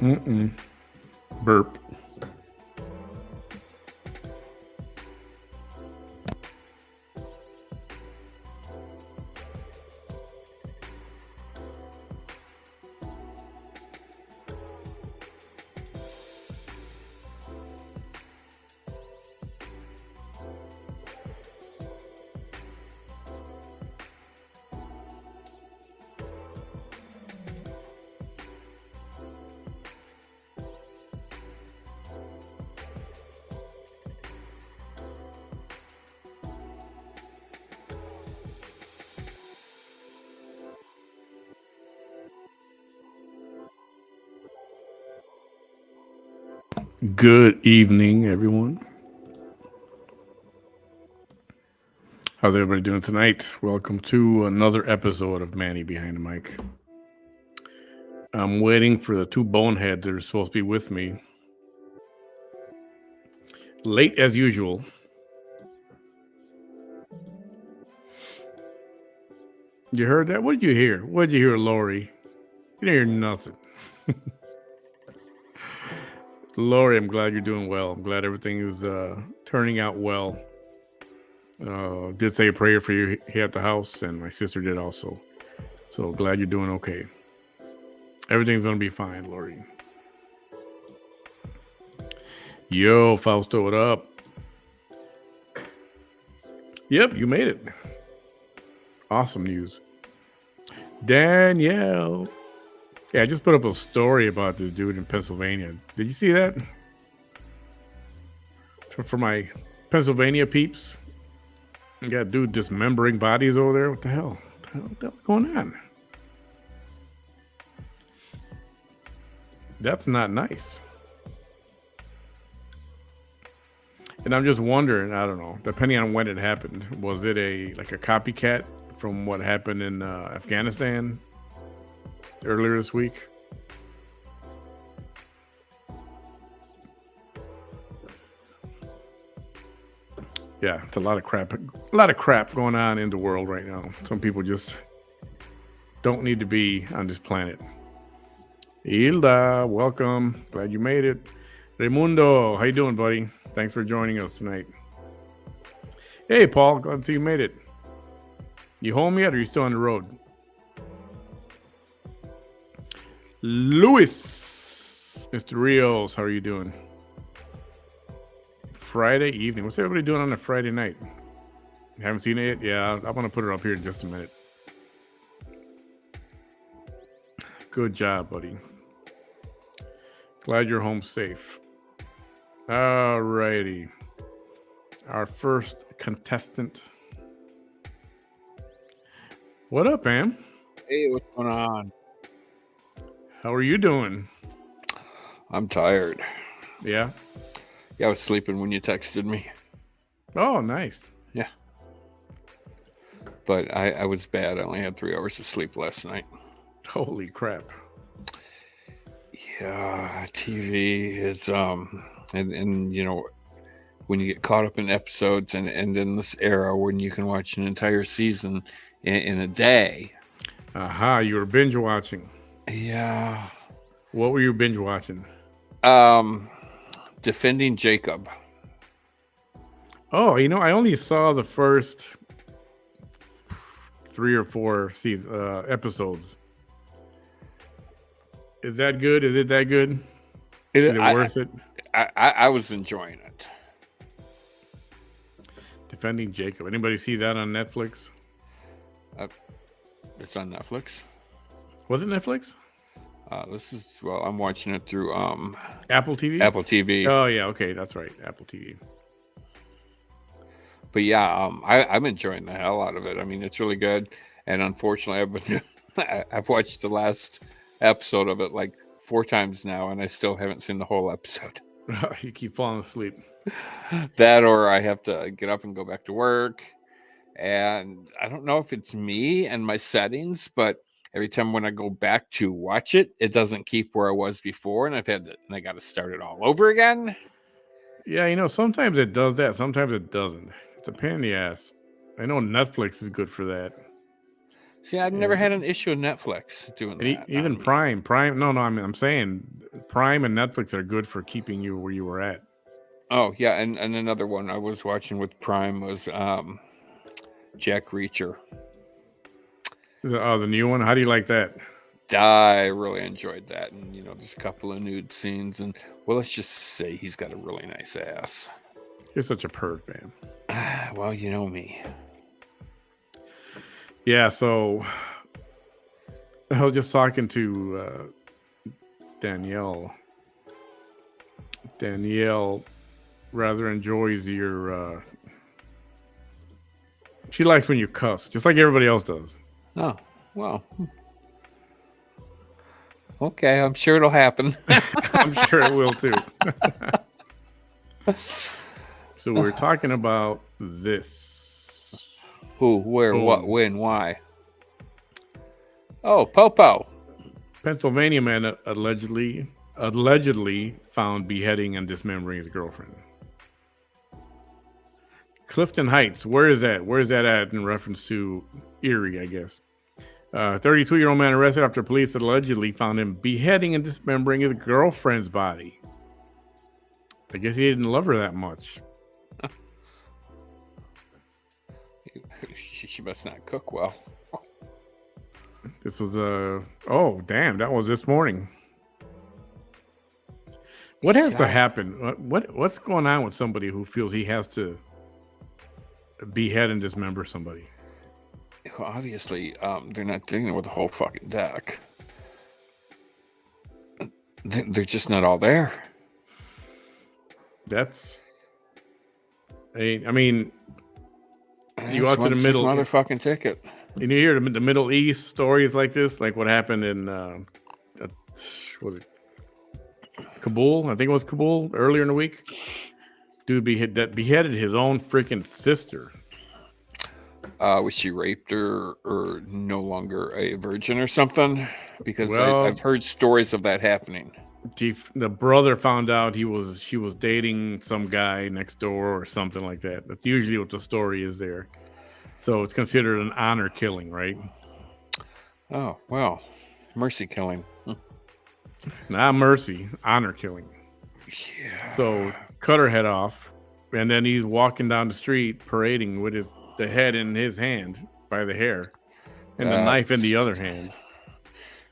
Burp. Good evening, everyone. How's everybody doing tonight? Welcome to another episode of Manny Behind the Mic. I'm waiting for the two boneheads that are supposed to be with me. Late as usual. You heard that? What did you hear? What did you hear, Lori? You didn't hear nothing. Lori, I'm glad you're doing well. I'm glad everything is turning out well. Did say a prayer for you here at the house, and my sister did also. So glad you're doing okay. Everything's gonna be fine, Lori. Yo, Fausto, what up? Yep, you made it. Awesome news. Danielle. Yeah, I just put up a story about this dude in Pennsylvania. Did you see that? For my Pennsylvania peeps, you got a dude dismembering bodies over there. What the hell? What the hell's going on? That's not nice. And I'm just wondering, I don't know, depending on when it happened, was it a copycat from what happened in Afghanistan earlier this week? Yeah, it's a lot of crap going on in the world right now. Some people just don't need to be on this planet. Hilda, welcome. Glad you made it. Raimundo, how you doing, buddy? Thanks for joining us tonight. Hey, Paul, glad to see you made it. You home yet, or you still on the road? Luis, Mr. Rios, how are you doing? Friday evening. What's everybody doing on a Friday night? You haven't seen it yet? Yeah, I want to put it up here in just a minute. Good job, buddy. Glad you're home safe. All righty. Our first contestant. What up, man? Hey, what's going on? How are you doing? I'm tired. Yeah? Yeah, I was sleeping when you texted me. Oh, nice. Yeah. But I was bad. I only had 3 hours of sleep last night. Holy crap. Yeah, TV is and you know, when you get caught up in episodes and in this era when you can watch an entire season in a day. Aha, you were binge watching. Yeah. What were you binge watching? Defending Jacob. Oh, I only saw the first 3 or 4 episodes. Is that good? Is it that good? Is it worth it? I was enjoying it. Defending Jacob. Anybody see that on Netflix? It's on Netflix. Was it Netflix? I'm watching it through Apple TV. Apple TV. Oh yeah, okay, that's right, Apple TV. But yeah, I'm enjoying the hell out of it. I mean, it's really good. And unfortunately, I've watched the last episode of it like 4 times now, and I still haven't seen the whole episode. You keep falling asleep. That, or I have to get up and go back to work. And I don't know if it's me and my settings, but every time when I go back to watch it, it doesn't keep where I was before, and I got to start it all over again. Yeah, sometimes it does that. Sometimes it doesn't. It's a pain in the ass. I know Netflix is good for that. See, I've never had an issue with Netflix doing And that. even Prime. No, I'm saying Prime and Netflix are good for keeping you where you were at. Oh yeah, and another one I was watching with Prime was Jack Reacher. The new one. How do you like that? I really enjoyed that, and there's a couple of nude scenes, and well, let's just say he's got a really nice ass. You're such a perv, man. Well, you know me. Yeah, so I was just talking to Danielle. Danielle rather enjoys your. She likes when you cuss, just like everybody else does. Oh, well. Okay, I'm sure it'll happen. I'm sure it will too. So we're talking about this. Who, where, what, when, why? Oh, Popo. Pennsylvania man allegedly found beheading and dismembering his girlfriend. Clifton Heights, where is that? Where is that at in reference to Erie, I guess? 32-year-old man arrested after police allegedly found him beheading and dismembering his girlfriend's body. I guess he didn't love her that much. She must not cook well. This was oh damn, that was this morning. What has to happen? What's going on with somebody who feels he has to behead and dismember somebody? Well, obviously, they're not dealing with the whole fucking deck. They're just not all there. That's. I mean, you go out to the middle motherfucking ticket. And you hear the Middle East stories like this, like what happened in was it Kabul? I think it was Kabul earlier in the week. Dude beheaded his own freaking sister. Was she raped or no longer a virgin or something? Because I've heard stories of that happening. The brother found out she was dating some guy next door or something like that. That's usually what the story is there. So it's considered an honor killing, right? Oh, well, mercy killing. Not mercy, honor killing. Yeah. So cut her head off, and then he's walking down the street parading with the head in his hand by the hair and the knife in the other hand.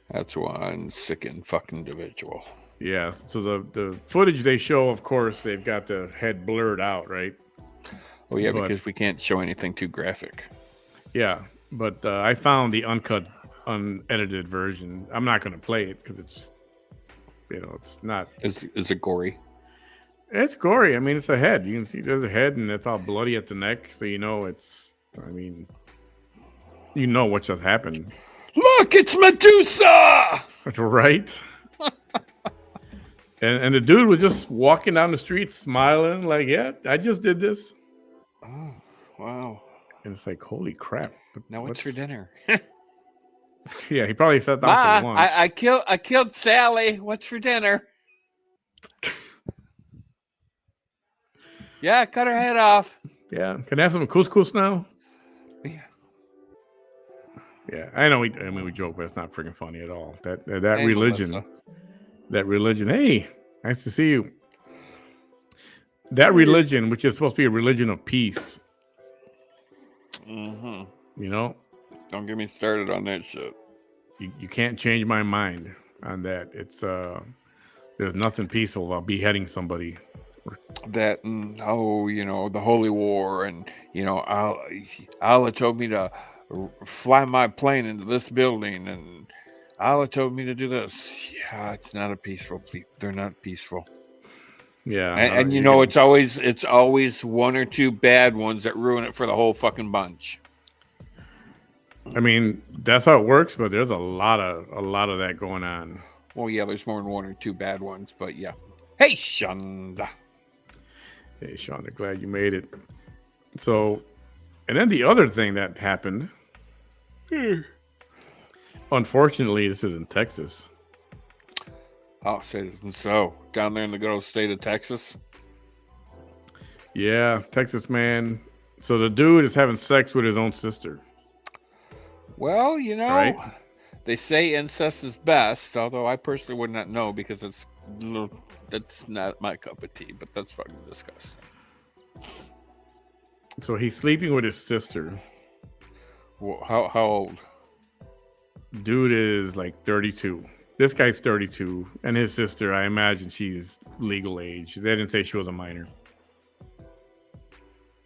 That's one sick and fucking individual. Yeah, so the footage they show, of course, they've got the head blurred out, right? Oh, yeah, because we can't show anything too graphic. Yeah, but I found the uncut, unedited version. I'm not going to play it because it's, it's not. Is it gory? It's gory. I mean, it's a head. You can see there's a head and it's all bloody at the neck. So, what just happened. Look, it's Medusa! Right? and the dude was just walking down the street smiling like, yeah, I just did this. Oh, wow. And it's like, holy crap. Now what's for dinner? Yeah, he probably sat down for lunch. I killed Sally. What's for dinner? Yeah, cut her head off. Yeah. Can I have some couscous now? Yeah. Yeah, I know. We joke, but it's not freaking funny at all. That religion, Melissa. that religion. Hey, nice to see you. That religion, which is supposed to be a religion of peace. Mm-hmm. Don't get me started on that shit. You can't change my mind on that. It's there's nothing peaceful about beheading somebody. That the holy war, and Allah told me to fly my plane into this building, and Allah told me to do this. Yeah, it's not a peaceful. They're not peaceful. Yeah, and it's always one or two bad ones that ruin it for the whole fucking bunch. I mean, that's how it works, but there's a lot of that going on. Well, yeah, there's more than one or two bad ones, but yeah. Hey, Shonda. Hey, Shonda, glad you made it. So, and then the other thing that happened. Unfortunately, this is in Texas. Oh, shit, isn't so? Down there in the good old state of Texas? Yeah, Texas man. So the dude is having sex with his own sister. Well, right? they say incest is best, although I personally would not know because that's not my cup of tea, but that's fucking disgusting. So he's sleeping with his sister. Well, how old? Dude is like 32. This guy's 32, and his sister, I imagine she's legal age. They didn't say she was a minor.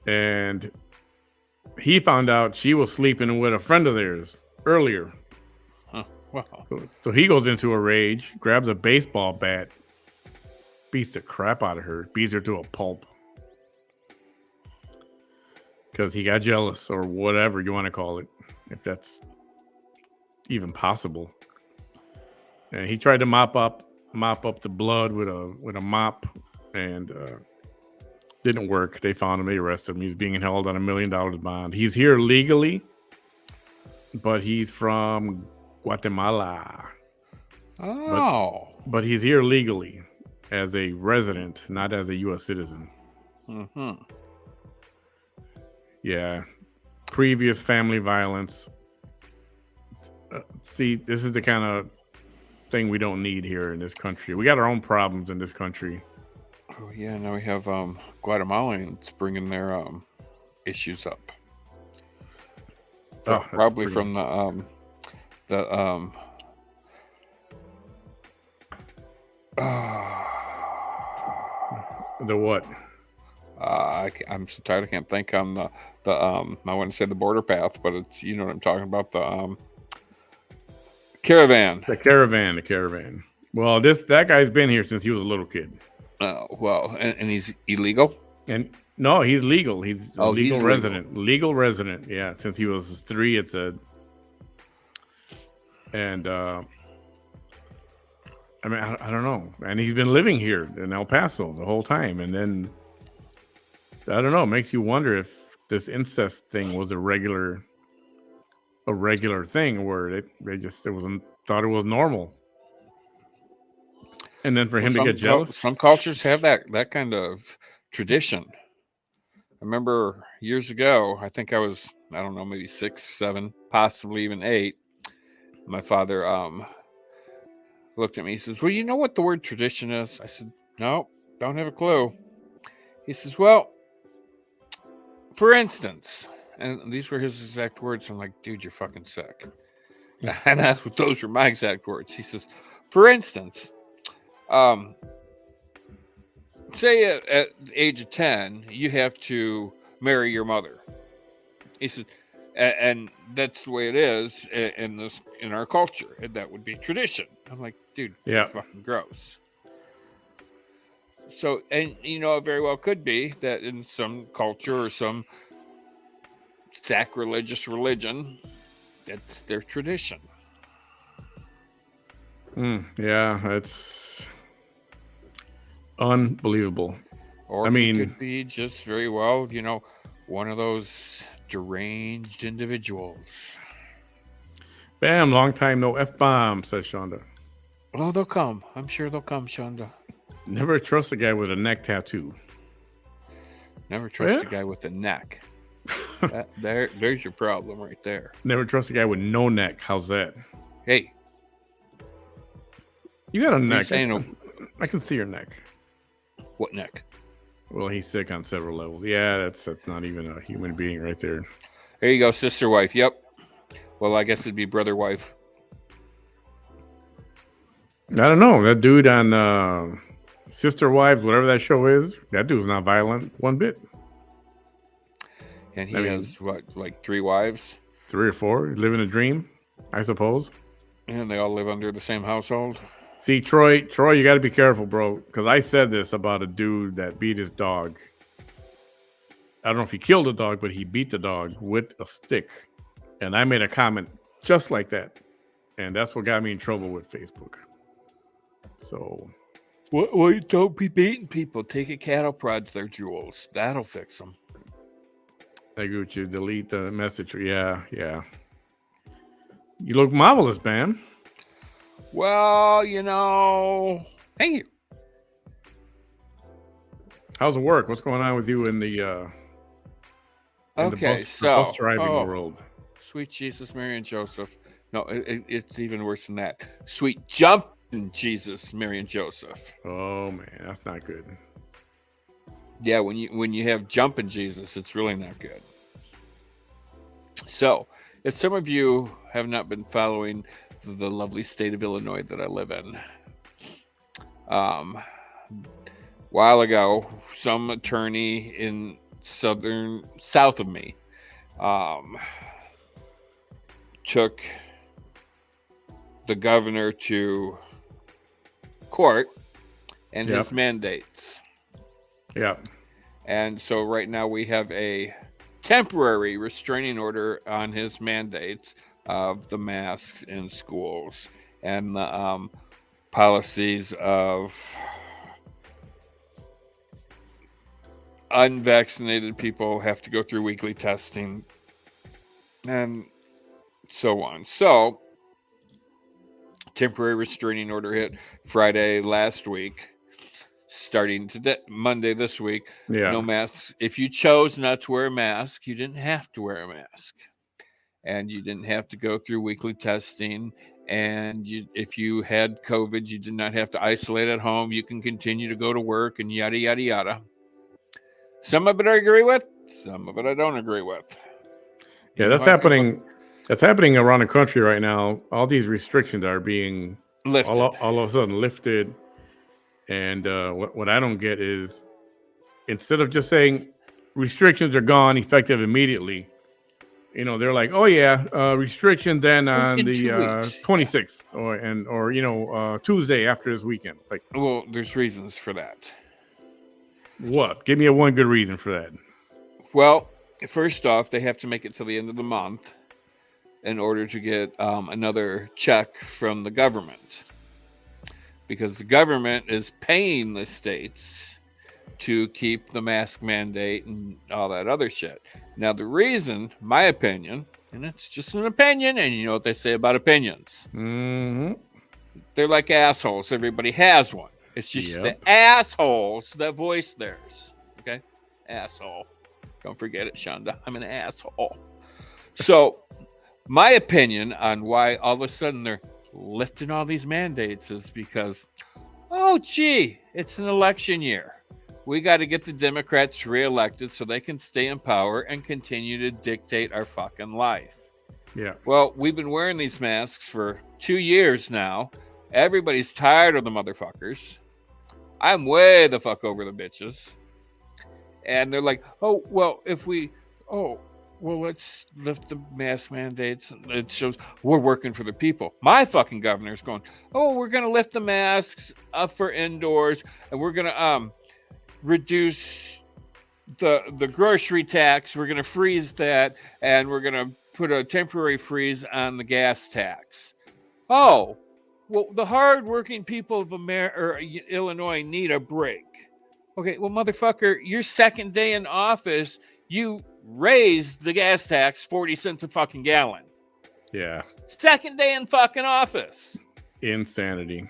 And he found out she was sleeping with a friend of theirs earlier. Huh. Well, So he goes into a rage, grabs a baseball bat, beats the crap out of her, beats her to a pulp. Because he got jealous, or whatever you want to call it, if that's even possible. And he tried to mop up the blood with a mop, and didn't work. They found him. They arrested him. He's being held on $1 million bond. He's here legally, but he's from Guatemala. oh, But he's here legally as a resident, not as a U.S. citizen. mm-hmm. Yeah. Previous family violence. See, this is the kind of thing we don't need here in this country. We got our own problems in this country. Oh yeah, now we have Guatemalans bringing their issues up. Probably from the what? I'm so tired I can't think on the I wouldn't say the border path, but it's what I'm talking about, the caravan. The caravan. Well, that guy's been here since he was a little kid. Well, and he's illegal? And no, he's legal. He's a legal resident. Legal resident, yeah. Since he was 3, it said. And I mean, I don't know. And he's been living here in El Paso the whole time. And then I don't know. It makes you wonder if this incest thing was a regular thing where thought it was normal. And then for him to get jealous. Some cultures have that kind of tradition. I remember years ago, I think I was, I don't know, maybe 6, 7, possibly even 8. My father looked at me. He says, "Well, you know what the word tradition is?" I said, "No, don't have a clue." He says, "Well, for instance," and these were his exact words. I'm like, "Dude, you're fucking sick." And those were my exact words. He says, "For instance, say at the age of 10, you have to marry your mother." He said, and that's the way it is in our culture, and that would be tradition. I'm like, dude, yeah, fucking gross. So, and it very well could be that in some culture or some sacrilegious religion, that's their tradition. Yeah, it's unbelievable. Or it could be just very well, one of those deranged individuals. Bam, long time no F-bomb, says Shonda. Oh, they'll come. I'm sure they'll come, Shonda. Never trust a guy with a neck tattoo. Never trust a guy with a neck. There's your problem right there. Never trust a guy with no neck. How's that? Hey. You got a neck. I can see your neck. What neck? Well, he's sick on several levels. Yeah, that's not even a human being right there. There you go, sister wife. Yep. Well, I guess it'd be brother wife. I don't know. That dude on Sister Wives, whatever that show is, that dude's not violent one bit. And he has like 3 wives? 3 or 4. Living a dream, I suppose. And they all live under the same household. See, Troy, you got to be careful, bro. Because I said this about a dude that beat his dog. I don't know if he killed the dog, but he beat the dog with a stick. And I made a comment just like that. And that's what got me in trouble with Facebook. So. Well, you don't be beating people. Take a cattle prod to their jewels. That'll fix them. I agree with you. Delete the message. Yeah. You look marvelous, man. Well, thank you. How's it work? What's going on with you in the bus driving world? Sweet Jesus, Mary, and Joseph. No, it's even worse than that. Sweet jumping Jesus, Mary, and Joseph. Oh man, that's not good. Yeah, when you have jumping Jesus, it's really not good. So, if some of you have not been following the lovely state of Illinois that I live in, while ago, some attorney in south of me, took the governor to court and Yep. his mandates. Yep. And so right now we have a temporary restraining order on his mandates of the masks in schools and the policies of unvaccinated people have to go through weekly testing and so on. So, temporary restraining order hit Friday last week. Starting today, Monday this week, Yeah. no masks. If you chose not to wear a mask, you didn't have to wear a mask, and you didn't have to go through weekly testing. And if you had COVID, you did not have to isolate at home. You can continue to go to work and yada yada yada. Some of it I agree with, some of it I don't agree with. Yeah, that's happening. That's happening around the country right now. All these restrictions are being lifted. all of a sudden lifted. And what I don't get is, instead of just saying restrictions are gone, effective immediately, they're like, oh yeah, restriction then on In the 2 weeks. 26th or Tuesday after this weekend. It's like, Well, there's reasons for that. what? Give me one good reason for that. Well, first off, they have to make it till the end of the month in order to get another check from the government, because the government is paying the states to keep the mask mandate and all that other shit. Now, the reason, my opinion, and it's just an opinion, and you know what they say about opinions. Mm-hmm. They're like assholes. Everybody has one. It's just the assholes that voice theirs. Okay? Asshole. Don't forget it, Shonda. I'm an asshole. So, my opinion on why all of a sudden they're lifting all these mandates is because, oh, gee, it's an election year. We got to get the Democrats reelected so they can stay in power and continue to dictate our fucking life. Yeah. Well, we've been wearing these masks for 2 years now. Everybody's tired of the motherfuckers. I'm way the fuck over the bitches. And they're like, let's lift the mask mandates. It shows we're working for the people. My fucking governor's going, we're going to lift the masks up for indoors, and we're going to reduce the grocery tax. We're going to freeze that, and we're going to put a temporary freeze on the gas tax. Oh, well, the hardworking people of Illinois need a break. Okay, well, motherfucker, your second day in office, you raised the gas tax 40 cents a fucking gallon. Yeah. Second day in fucking office. Insanity.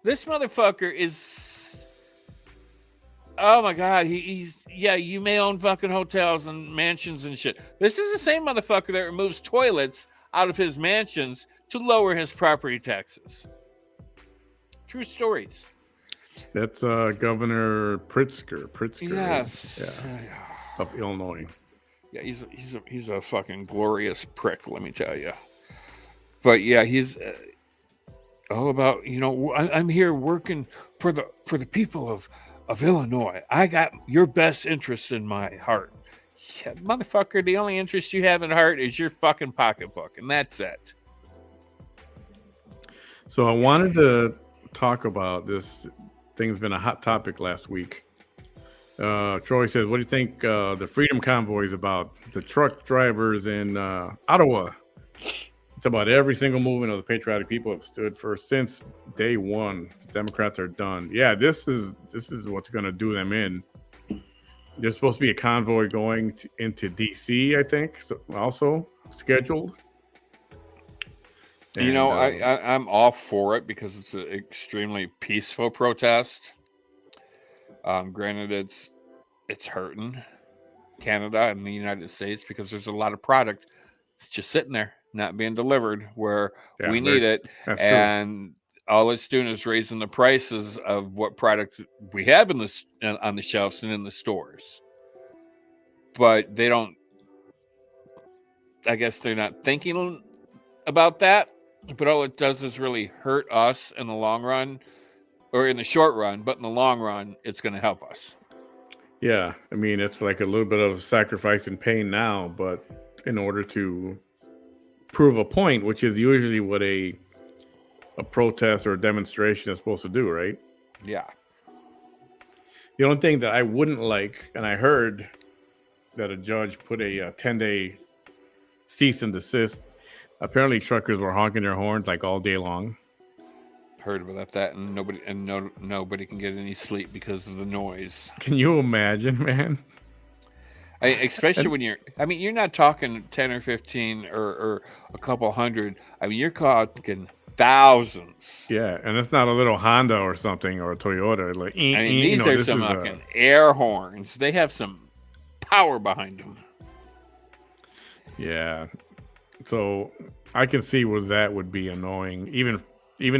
This motherfucker is... Oh my God, you may own fucking hotels and mansions and shit. This is the same motherfucker that removes toilets out of his mansions to lower his property taxes. True stories. That's Governor Pritzker. Yes. Yeah. Of Illinois. Yeah, he's a fucking glorious prick, let me tell you. But yeah, he's all about, I'm here working for the people of Illinois. I got your best interest in my heart. Yeah, motherfucker, the only interest you have in heart is your fucking pocketbook, and that's it. So I wanted to talk about this thing's been a hot topic last week. Troy says, what do you think the Freedom Convoy is about? The truck drivers in Ottawa. It's about every single movement of the patriotic people have stood for since day one. The Democrats are done. Yeah, this is what's going to do them in. There's supposed to be a convoy going into D.C., I think, so also scheduled. And, I'm all for it because it's an extremely peaceful protest. Granted, it's hurting Canada and the United States because there's a lot of product It's just sitting there, not being delivered where Yeah, we need it. that's true. And all it's doing is raising the prices of what product we have on the shelves and in the stores. But they don't, I guess they're not thinking about that. But all it does is really hurt us in the long run, or in the short run. But in the long run, it's going to help us. Yeah, I mean, it's like a little bit of sacrifice and pain now, but in order to prove a point, which is usually what a protest or a demonstration is supposed to do, right? Yeah. The only thing that I wouldn't like, and I heard that a judge put a 10-day cease and desist. Apparently, truckers were honking their horns like all day long. Heard about that, and nobody can get any sleep because of the noise. Can you imagine, man? Especially when you're not talking 10 or 15 or a couple hundred. I mean, you're talking thousands. Yeah, and it's not a little Honda or something or a Toyota. Like, these are some fucking air horns. They have some power behind them. Yeah, so I can see where that would be annoying, even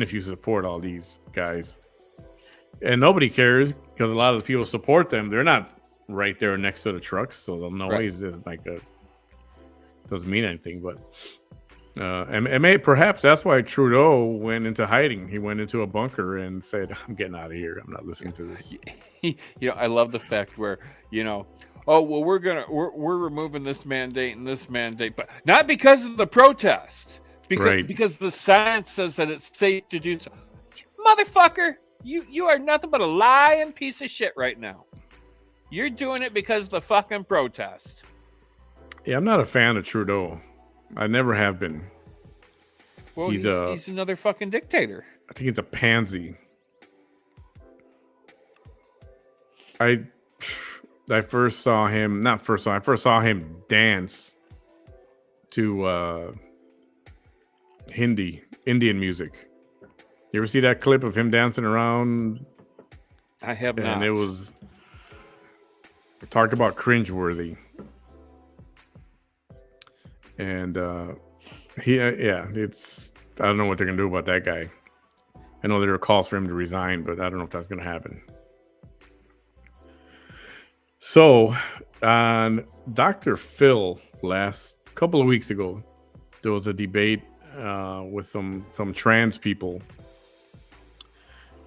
if you support all these guys, and nobody cares because a lot of the people support them. They're not right there next to the trucks, so the noise is doesn't mean anything. But perhaps that's why Trudeau went into hiding. He went into a bunker and said, "I'm getting out of here. I'm not listening to this." I love the fact where oh well, we're removing this mandate and this mandate, but not because of the protest. Because the science says that it's safe to do so. Motherfucker, you are nothing but a lying piece of shit right now. You're doing it because of the fucking protest. Yeah, I'm not a fan of Trudeau. I never have been. Well, he's another fucking dictator. I think he's a pansy. I first saw him dance to Indian music. You ever see that clip of him dancing around? I have not. And it was, talk about cringeworthy. And it's, I don't know what they're gonna do about that guy. I know there are calls for him to resign, but I don't know if that's gonna happen. So on Dr. Phil last couple of weeks ago, there was a debate with some trans people,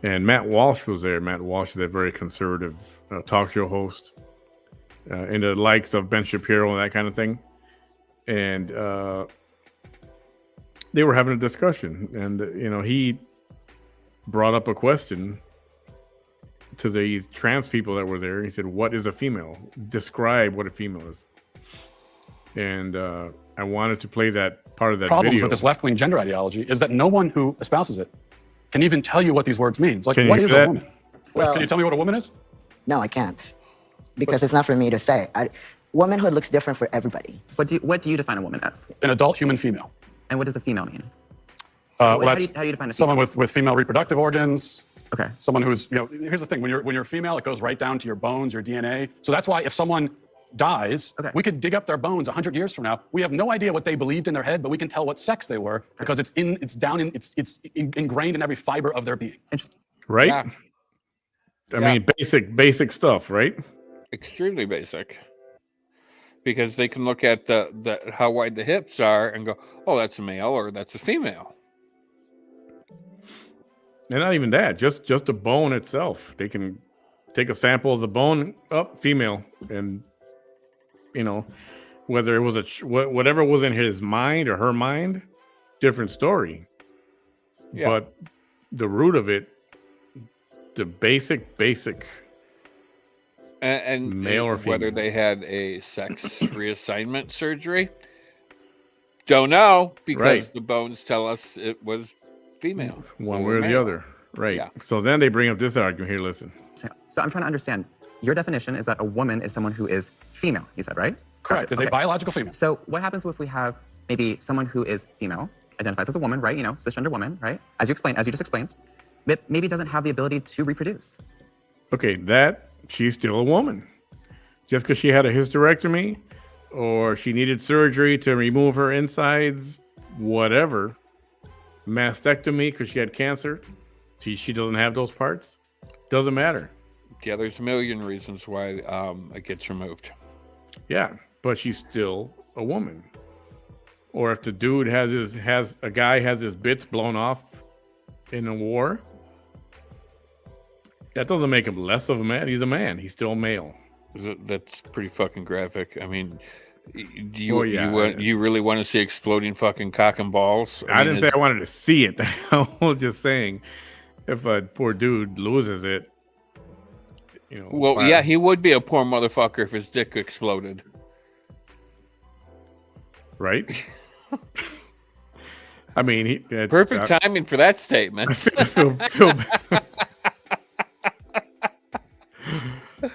and Matt Walsh was there. Matt Walsh is a very conservative talk show host, in the likes of Ben Shapiro and that kind of thing. And they were having a discussion, and he brought up a question to these trans people that were there. He said, "What is a female? Describe what a female is." And I wanted to play that part of that problem video. with this left-wing gender ideology is that no one who espouses it can even tell you what these words mean. Like, what is a woman? Well, can you tell me what a woman is? No, I can't, because it's not for me to say. Womanhood looks different for everybody. What do you define a woman as? An adult human female. And what does a female mean? Well, how do you define a someone female? with female reproductive organs. Okay. Someone who's, here's the thing, when you're female, it goes right down to your bones, your DNA. So that's why if someone dies, we could dig up their bones 100 years from now. We have no idea what they believed in their head, but we can tell what sex they were because it's ingrained in every fiber of their being. Interesting. Right? Yeah. I mean, basic stuff, right? Extremely basic. Because they can look at the how wide the hips are and go, oh, that's a male or that's a female. And not even that, just the bone itself. They can take a sample of the bone, female, and whether it was whatever was in his mind or her mind, different story. Yeah. But the root of it, the basic and male or female. Whether they had a sex reassignment surgery, don't know, because the bones tell us it was female, one way or the other, right? Yeah. So then they bring up this argument here. Listen. So I'm trying to understand. Your definition is that a woman is someone who is female, you said, right? Correct. Is a biological female. So what happens if we have maybe someone who is female, identifies as a woman, right? Cisgender woman, right? As you just explained, but maybe doesn't have the ability to reproduce. Okay, she's still a woman. Just because she had a hysterectomy or she needed surgery to remove her insides, whatever. Mastectomy because she had cancer. She doesn't have those parts. Doesn't matter. Yeah, there's a million reasons why it gets removed. Yeah, but she's still a woman. Or if the dude has his bits blown off in a war, that doesn't make him less of a man. He's a man. He's still male. That's pretty fucking graphic. I mean, do you really want to see exploding fucking cock and balls? I didn't say I wanted to see it. I was just saying, if a poor dude loses it, you know. Well, yeah, he would be a poor motherfucker if his dick exploded. Right? I mean, perfect timing for that statement.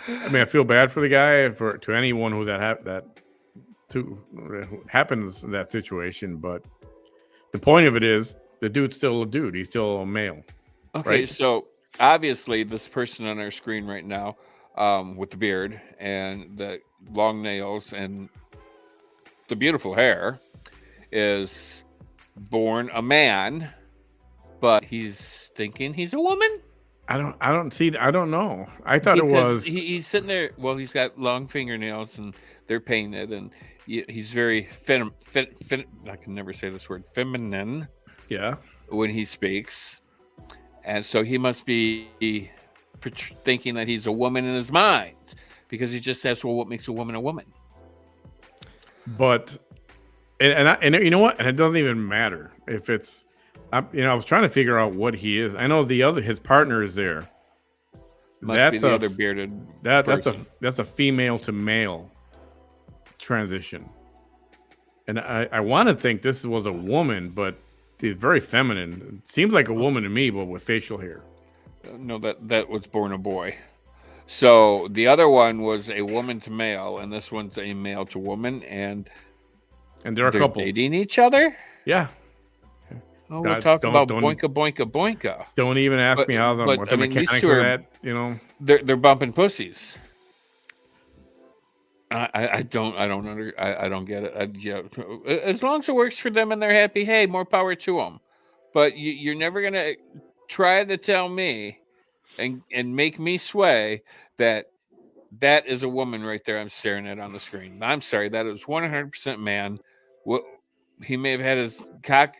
I mean, I feel bad for the guy, to anyone who's happens in that situation. But the point of it is, the dude's still a dude. He's still a male. Okay, right? So obviously, this person on our screen right now, with the beard and the long nails and the beautiful hair, is born a man, but he's thinking he's a woman. I don't know. I thought it was. He's sitting there. Well, he's got long fingernails and they're painted, and he's very I can never say this word, feminine. Yeah. When he speaks, and so he must be thinking that he's a woman in his mind, because he just says, "Well, what makes a woman a woman?" But and you know what? And it doesn't even matter if it's. I was trying to figure out what he is. I know his partner is there. Must be the other bearded. That's a female to male transition. And I want to think this was a woman, but she's very feminine. It seems like a woman to me, but with facial hair. No, that was born a boy. So the other one was a woman to male, and this one's a male to woman, and they're a couple dating each other. Yeah. Oh, we'll talk about boinka boinka boinka. Don't even ask me what the mechanics of that. They're bumping pussies. I don't get it. As long as it works for them and they're happy, hey, more power to them. But you're never gonna try to tell me and make me sway that is a woman right there. I'm staring at on the screen. I'm sorry, that is 100% man. He may have had his cock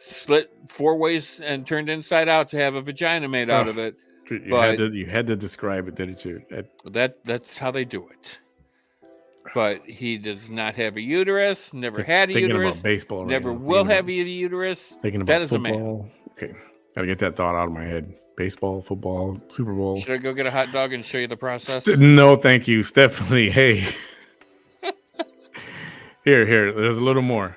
slit 4 ways and turned inside out to have a vagina made out of it. You had to describe it, didn't you? That's how they do it. But he does not have a uterus. Never had a uterus. About baseball. Never will have a uterus. Thinking about that is football. A man. Okay, gotta get that thought out of my head. Baseball, football, Super Bowl. Should I go get a hot dog and show you the process? No, thank you, Stephanie. Hey. Here, there's a little more.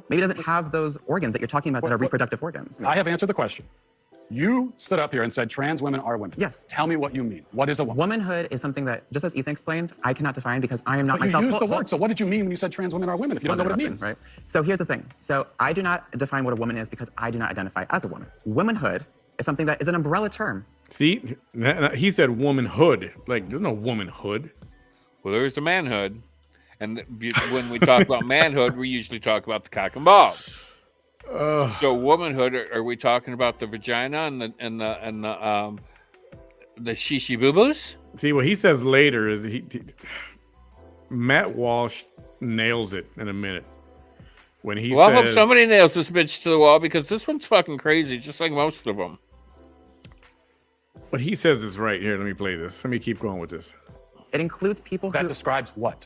Maybe it doesn't have those organs that you're talking about that are reproductive organs. I have answered the question. You stood up here and said trans women are women. Yes. Tell me what you mean. What is a woman? Womanhood is something that, just as Ethan explained, I cannot define because I am not myself. You used the word, so what did you mean when you said trans women are women if you don't know what it means? Right? So here's the thing. So I do not define what a woman is because I do not identify as a woman. Womanhood is something that is an umbrella term. See, he said womanhood. Like, there's no womanhood. Well, there's the manhood. And when we talk about manhood, we usually talk about the cock and balls. So womanhood, are we talking about the vagina and the shishi boo boos? See, what he says later is Matt Walsh nails it in a minute when he says. I hope somebody nails this bitch to the wall, because this one's fucking crazy, just like most of them. What he says is right. Here, let me play this. Let me keep going with this. It includes people that describes what?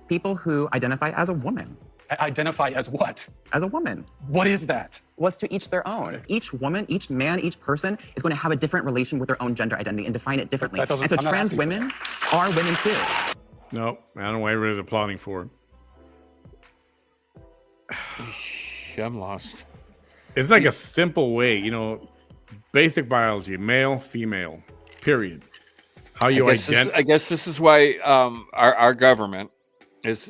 People who identify as a woman. Identify as what? As a woman. What is that? Was to each their own. Each woman, each man, each person is going to have a different relation with their own gender identity and define it differently. And so trans women are women too. No, I don't know why everybody's applauding for it. I'm lost. It's like a simple way, basic biology, male, female, period. How you identify. I guess this is why our government is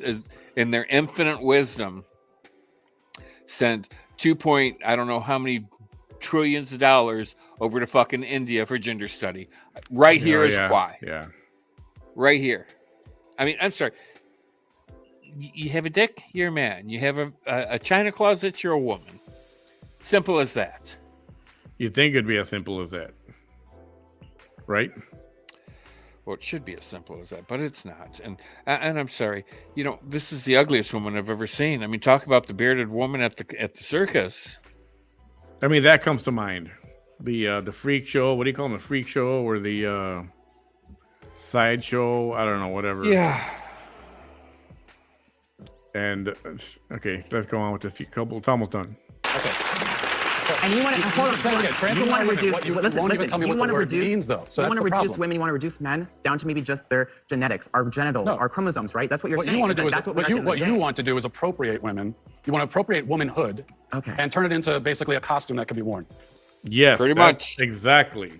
in their infinite wisdom sent I don't know how many trillions of dollars over to fucking India for gender study. Right here is why. Yeah. Right here. I mean, I'm sorry. you have a dick, you're a man. You have a china closet, you're a woman. Simple as that. You think it'd be as simple as that, right? Well, it should be as simple as that, but it's not. And I'm sorry, this is the ugliest woman I've ever seen. I mean, talk about the bearded woman at the circus. I mean, that comes to mind. The freak show. What do you call them? The freak show or the sideshow? I don't know. Whatever. Yeah. And okay, so let's go on with the couple. It's almost done. And you want to hold on. You want to reduce. Listen. You You want to reduce. Means, though. So you want to reduce problem. women. You want to reduce men down to maybe just their genetics, our genitals, our chromosomes, right? That's what you're What saying. you want to do is that's what you want to do is appropriate women. You want to appropriate womanhood, and turn it into basically a costume that can be worn. Yes, pretty much exactly.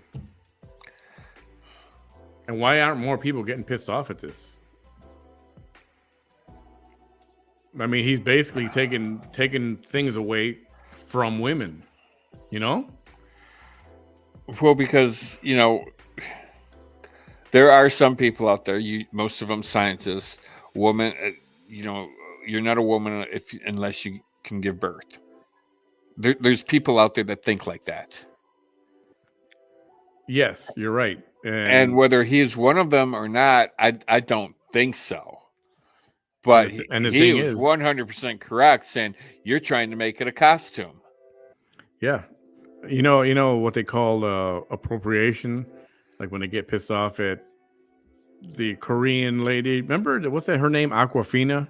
And why aren't more people getting pissed off at this? I mean, he's basically taking things away from women, Well, because there are some people out there. Most of them scientists, woman. You're not a woman unless you can give birth. There's people out there that think like that. Yes, you're right. And whether he's one of them or not, I don't think so. But he was 100% correct, saying you're trying to make it a costume. Yeah, you know what they call appropriation, like when they get pissed off at the Korean lady. Remember what's that? Her name, Aquafina.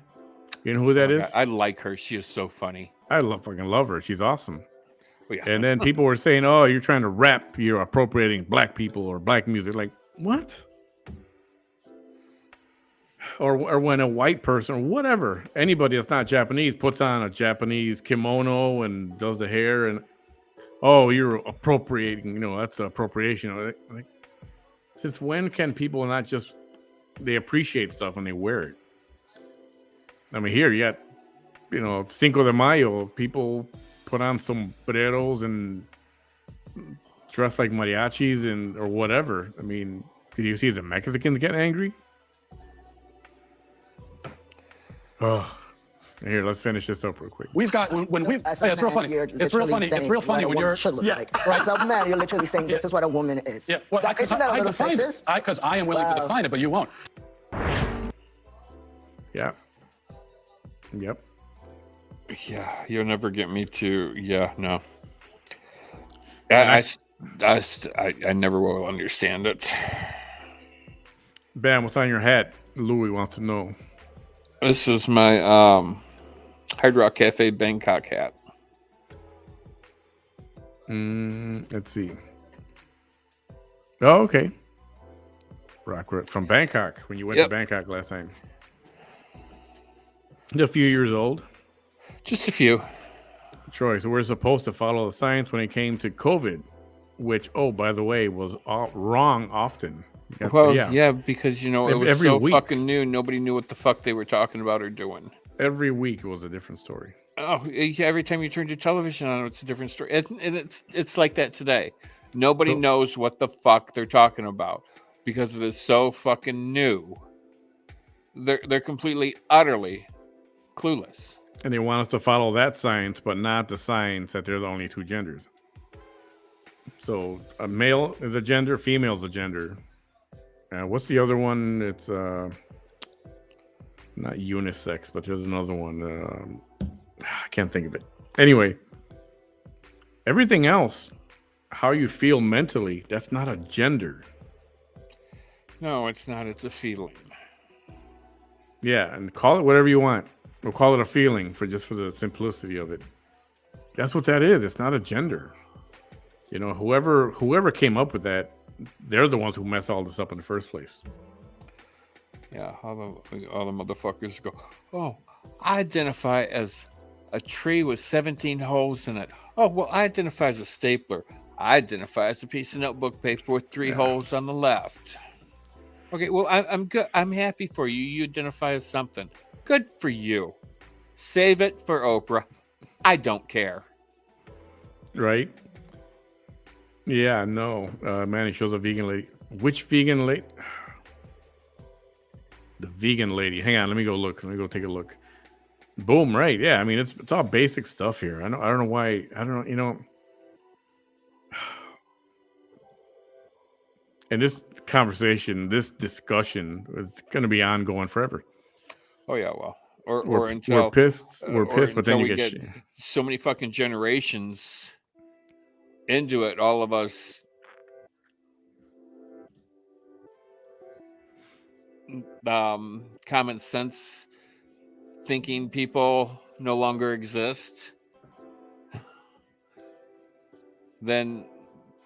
You know who that is? I like her. She is so funny. I fucking love her. She's awesome. Oh, yeah. And then people were saying, "Oh, you're trying to rap. You're appropriating black people or black music." Like what? Or when a white person or whatever, anybody that's not Japanese puts on a Japanese kimono and does the hair and you're appropriating, that's appropriation. Like, since when can people not just they appreciate stuff when they wear it? I mean, here you got, Cinco de Mayo, people put on sombreros and dress like mariachis or whatever. I mean, did you see the Mexicans get angry? Oh, here, let's finish this up real quick. We've got it's real funny. It's real funny. It's real funny when you're should look like. Right. As a man, you're literally saying this is what a woman is. Yeah. Well, Isn't that a little sexist? Because I am willing to define it, but you won't. Yeah. Yep. Yeah, you'll never get me to. Yeah, no. I never will understand it. Bam, what's on your hat? Louis wants to know. This is my Hard Rock Cafe Bangkok hat. Let's see. Oh, okay. Rock from Bangkok when you went to Bangkok last time. A few years old. Just a few. Troy, so we're supposed to follow the science when it came to COVID, which, by the way, was wrong often. Because it was every so week. fucking new. Nobody knew what the fuck they were talking about or doing. Every week it was a different story. Oh, every time you turn your television on, it's a different story, and it's like that today. Nobody knows what the fuck they're talking about because it is so fucking new. They're completely, utterly clueless. And they want us to follow that science, but not the science that there's only two genders. So a male is a gender, female is a gender. What's the other one? It's not unisex, but there's another one. I can't think of it. Anyway, everything else, how you feel mentally, that's not a gender. No, it's not. It's a feeling. Yeah, and call it whatever you want. We'll call it a feeling for the simplicity of it. That's what that is. It's not a gender. Whoever came up with that, they're the ones who mess all this up in the first place. Yeah, all the motherfuckers go, oh, I identify as a tree with 17 holes in it. Oh, well, I identify as a stapler. I identify as a piece of notebook paper with 3 holes on the left. Okay, well, I'm good. I'm happy for you. You identify as something. Good for you. Save it for Oprah. I don't care. Right? Yeah, no. Manny shows a vegan lady. Which vegan lady? The vegan lady. Hang on, let me go look. Let me go take a look. Boom, right. Yeah, I mean it's all basic stuff here. I don't know why. I don't know, and this conversation, this discussion is going to be ongoing forever. Oh yeah, well, or We're until pissed. uh, We're or pissed, but then until you we get, get so many fucking generations into it, all of us common sense thinking people no longer exist, then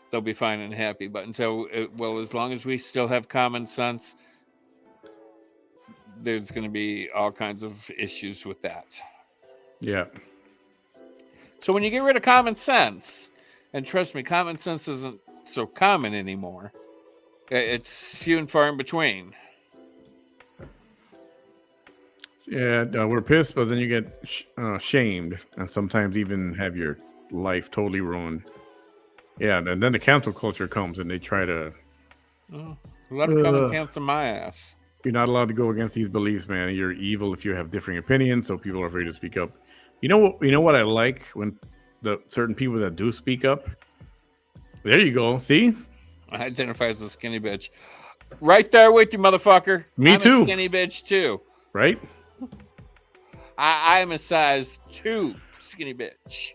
they'll be fine and happy. But until as long as we still have common sense, there's going to be all kinds of issues with that. yeah. So when you get rid of common sense, and trust me, common sense isn't so common anymore. It's few and far in between. Yeah, we're pissed, but then you get shamed, and sometimes even have your life totally ruined. Yeah, and then the cancel culture comes, and they try to. Let them come and cancel my ass. You're not allowed to go against these beliefs, man. You're evil if you have differing opinions, so people are afraid to speak up. You know what? You know what I like when the certain people that do speak up. There you go. See, I identify as a skinny bitch. Right there with you, motherfucker. Me I'm too. A skinny bitch too. Right? I'm a size 2 skinny bitch.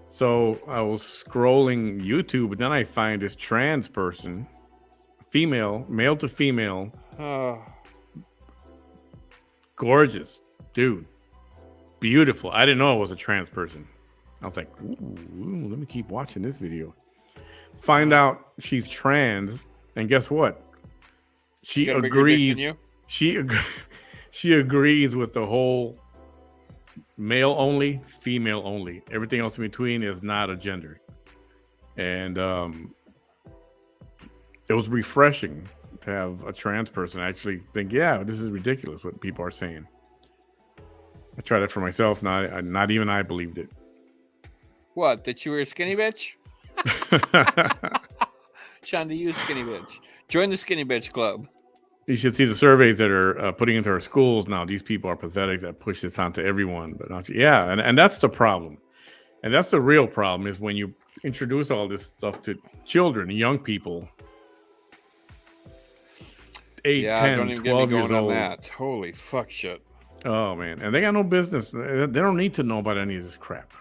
So I was scrolling YouTube, and then I find this trans person, female, male to female, gorgeous, dude, beautiful. I didn't know it was a trans person. I was like, ooh, let me keep watching this video. Find out she's trans, and guess what? She agrees. She agrees with the whole male only, female only. Everything else in between is not a gender. And it was refreshing to have a trans person actually think, yeah, this is ridiculous what people are saying. I tried it for myself. Not even I believed it. What? That you were a skinny bitch? Sean, you skinny bitch. Join the skinny bitch club. You should see the surveys that are putting into our schools now. These people are pathetic that push this onto everyone, but not yeah, and that's the problem, and that's the real problem is when you introduce all this stuff to children, young people, 8, 10, don't even 12 get me years going old. on that. Holy fuck shit. Oh man, and they got no business. They don't need to know about any of this crap.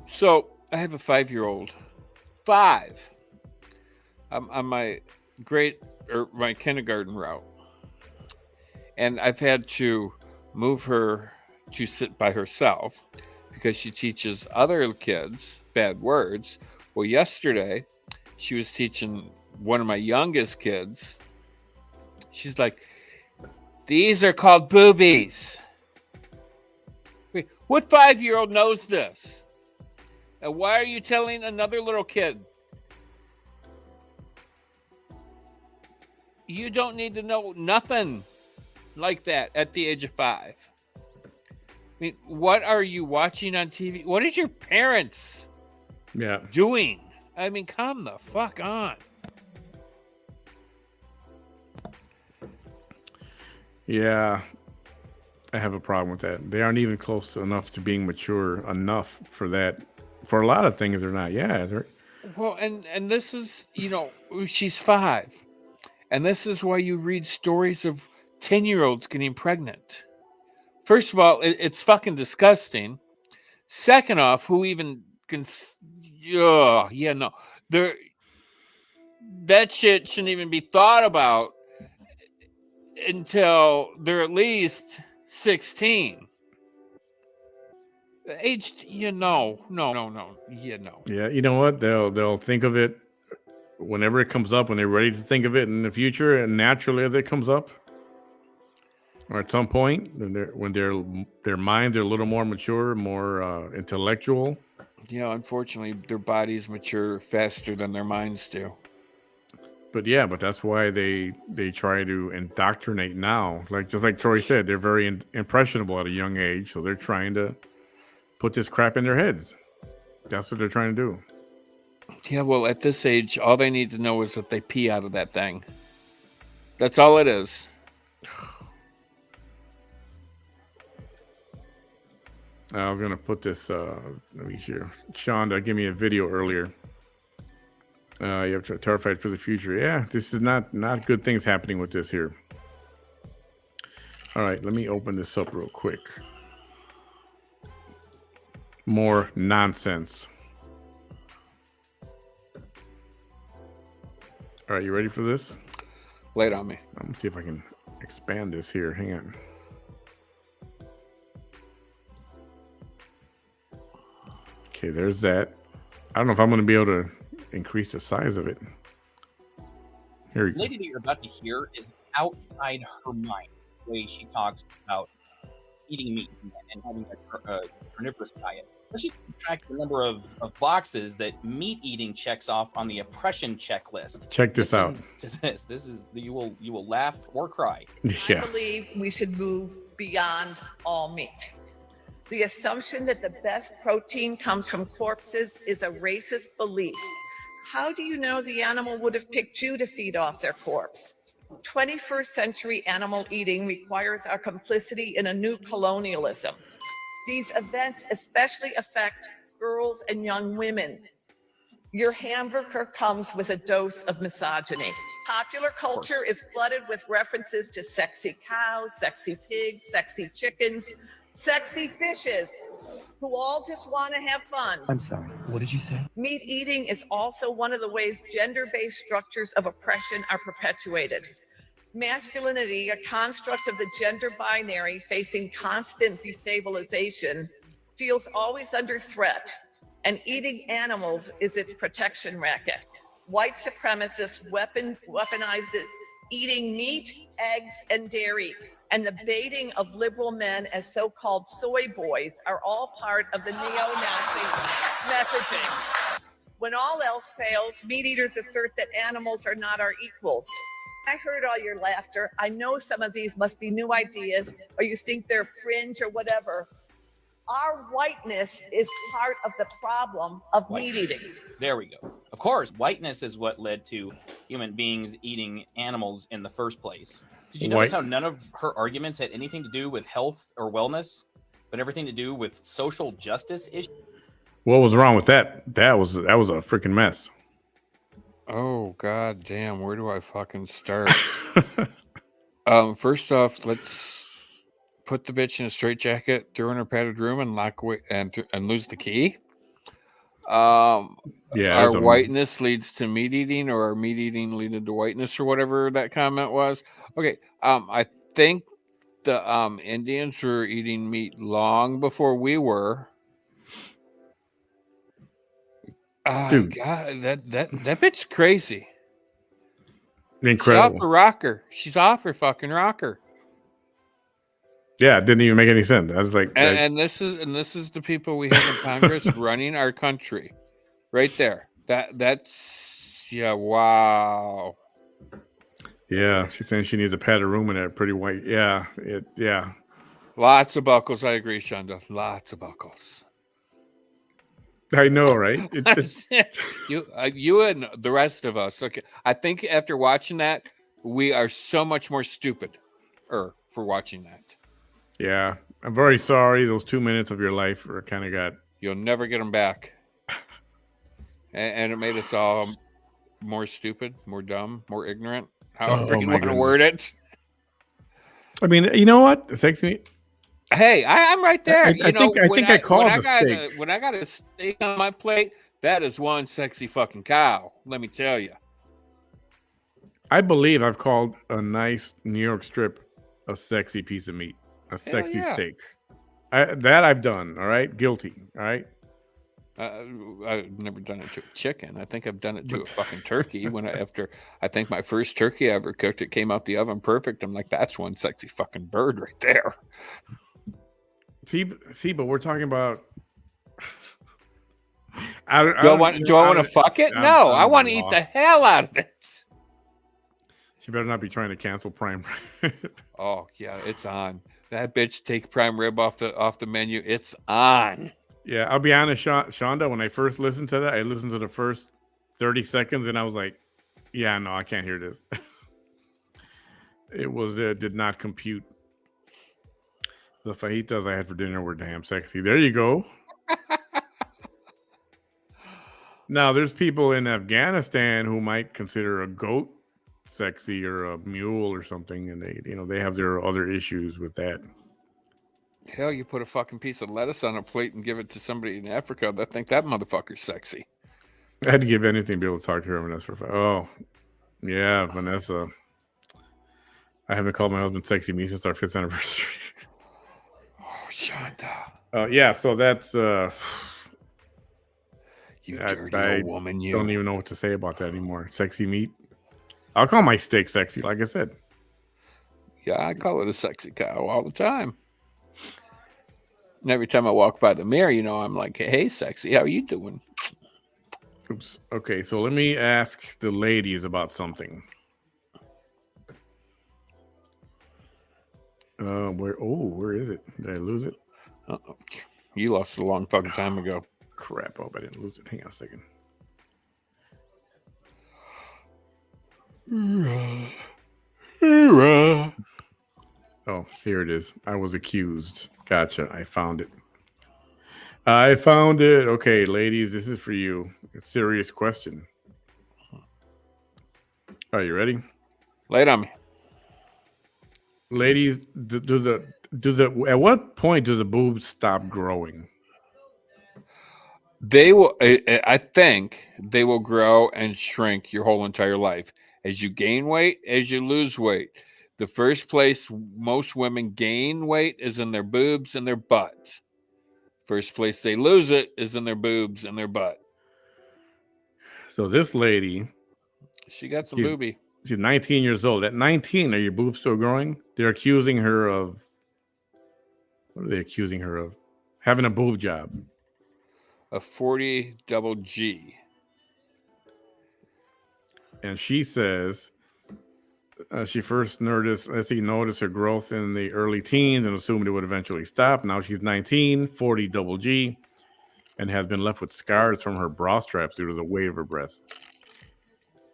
So I have a 5-year-old. 5. I'm on my my kindergarten route. And I've had to move her to sit by herself because she teaches other kids bad words. Well, yesterday she was teaching one of my youngest kids. She's like, these are called boobies. Wait, what 5-year-old knows this? And why are you telling another little kid? You don't need to know nothing like that at the age of 5. I mean, what are you watching on TV? What is your parents doing? I mean, come the fuck on. Yeah, I have a problem with that. They aren't even close enough to being mature enough for that. For a lot of things, they're not. Yeah, well, and this is, she's 5. And this is why you read stories of 10-year-olds getting pregnant. First of all, it's fucking disgusting. Second off, who even can... that shit shouldn't even be thought about until they're at least 16. Aged, no. Yeah, you know what? They'll think of it whenever it comes up, when they're ready to think of it in the future, and naturally as it comes up, or at some point when their minds are a little more mature, more intellectual. Yeah, unfortunately, their bodies mature faster than their minds do. But that's why they try to indoctrinate now. Just like Troy said, they're very impressionable at a young age, so they're trying to put this crap in their heads. That's what they're trying to do. Yeah, well, at this age, all they need to know is that they pee out of that thing. That's all it is. I was gonna put this. Let me hear. Shonda, give me a video earlier. You have to terrified for the future. Yeah, this is not good things happening with this here. All right, let me open this up real quick. More nonsense. All right, you ready for this? Lay it on me. I'm gonna see if I can expand this here. Hang on. Okay, there's that. I don't know if I'm gonna be able to increase the size of it. Here we The go. lady that you're about to hear is outside her mind. The way she talks about eating meat and having a carnivorous diet. Let's just subtract the number of boxes that meat eating checks off on the oppression checklist. Check this out. Listen to this. This is you will laugh or cry. Yeah. I believe we should move beyond all meat. The assumption that the best protein comes from corpses is a racist belief. How do you know the animal would have picked you to feed off their corpse? 21st century animal eating requires our complicity in a new colonialism. These events especially affect girls and young women. Your hamburger comes with a dose of misogyny. Popular culture is flooded with references to sexy cows, sexy pigs, sexy chickens, sexy fishes, who all just want to have fun. I'm sorry. What did you say? Meat eating is also one of the ways gender-based structures of oppression are perpetuated. Masculinity, a construct of the gender binary facing constant destabilization, feels always under threat, and eating animals is its protection racket. White supremacists weaponized it, eating meat, eggs, and dairy, and the baiting of liberal men as so-called soy boys are all part of the neo-Nazi messaging. When all else fails, meat eaters assert that animals are not our equals. I heard all your laughter. I know some of these must be new ideas, or you think they're fringe or whatever. Our whiteness is part of the problem of meat eating. There we go. Of course, whiteness is what led to human beings eating animals in the first place. Did you notice how none of her arguments had anything to do with health or wellness, but everything to do with social justice issues? What was wrong with that? That was a freaking mess. Oh god damn, where do I fucking start? First off, let's put the bitch in a straitjacket, throw her in her padded room, and lock away and lose the key. Yeah, our whiteness leads to meat eating, or our meat eating leading to whiteness, or whatever that comment was. Okay, I think the Indians were eating meat long before we were. Dude. God, that bitch's crazy. Incredible. She's off her rocker. She's off her fucking rocker. Yeah, it didn't even make any sense. I was like, and this is the people we have in Congress running our country, right there. That's yeah, wow. Yeah, she's saying she needs a padded room in a pretty white. Yeah, yeah. Lots of buckles. I agree, Shonda. Lots of buckles. I know, right? You and the rest of us. Okay, I think after watching that, we are so much more stupid, for watching that. Yeah, I'm very sorry. Those 2 minutes of your life are kind of got. You'll never get them back. And it made us all more stupid, more dumb, more ignorant. However you want to word it. I mean, you know what? Thanks me. Hey, I'm right there. I think I called the steak. When I got a steak on my plate, that is one sexy fucking cow. Let me tell you. I believe I've called a nice New York strip a sexy piece of meat, a sexy steak. That I've done. All right, guilty. All right. I've never done it to a chicken. I think I've done it to a fucking turkey. I think my first turkey I ever cooked, it came out the oven perfect. I'm like, that's one sexy fucking bird right there. See, but we're talking about. Do I want to fuck it? No, I want to eat the hell out of it. She better not be trying to cancel prime. Oh yeah, it's on. That bitch take prime rib off the menu. It's on. Yeah, I'll be honest, Shonda. When I first listened to that, I listened to the first 30 seconds, and I was like, "Yeah, no, I can't hear this." It did not compute. The fajitas I had for dinner were damn sexy. There you go. Now, there's people in Afghanistan who might consider a goat sexy or a mule or something, and they have their other issues with that. Hell, you put a fucking piece of lettuce on a plate and give it to somebody in Africa, they think that motherfucker's sexy. I'd give anything to be able to talk to her, Vanessa. Oh, yeah, Vanessa. I haven't called my husband sexy me since our 5th anniversary. Oh, Shonda. Yeah, so that's you dirty old woman. You don't even know what to say about that anymore. Sexy meat. I'll call my steak sexy, like I said. Yeah, I call it a sexy cow all the time. And every time I walk by the mirror, I'm like, hey, sexy, how are you doing? Oops. Okay, so let me ask the ladies about something. Where is it? Did I lose it? Uh-oh. You lost it a long fucking time ago. Crap, I hope I didn't lose it. Hang on a second. Oh, here it is. I was accused. Gotcha. I found it. Okay, ladies, this is for you. It's a serious question. Are you ready? Lay it on me. Ladies, at what point does the boobs stop growing? They will. I think they will grow and shrink your whole entire life as you gain weight, as you lose weight. The first place most women gain weight is in their boobs and their butt. First place they lose it is in their boobs and their butt. So this lady, she got some boobie. She's 19 years old. At 19, are your boobs still growing? They're accusing her of. What are they accusing her of? Having a boob job. A 40 double G. And she says she first noticed her growth in the early teens and assumed it would eventually stop. Now she's 19, 40 double G, and has been left with scars from her bra straps due to the weight of her breasts.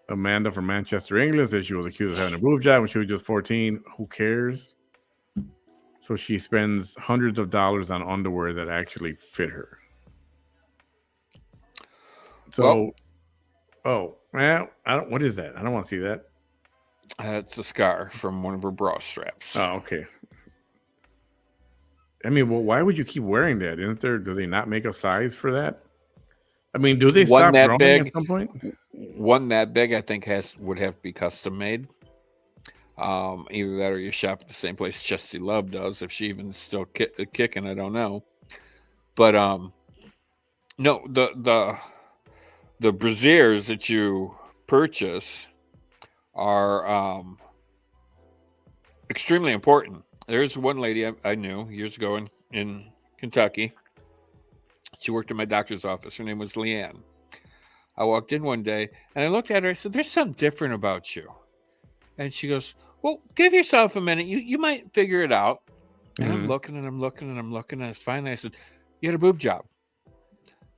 Amanda from Manchester, England, says she was accused of having a boob job when she was just 14. Who cares? So she spends hundreds of dollars on underwear that actually fit her. So, well, I don't. What is that? I don't want to see that. It's a scar from one of her bra straps. Oh, okay. I mean, well, why would you keep wearing that? Isn't there? Do they not make a size for that? I mean, do they stop growing at some point? One that big, I think, would have to be custom made. Either that or you shop at the same place Chesty Love does. If she even still kicking, I don't know. But no, the brassieres that you purchase are extremely important. There's one lady I knew years ago in Kentucky. She worked in my doctor's office. Her name was Leanne. I walked in one day and I looked at her. I said, "There's something different about you." And she goes, "Well, give yourself a minute. You might figure it out." And I'm looking and I'm looking and I'm looking. And finally I said, "You had a boob job?"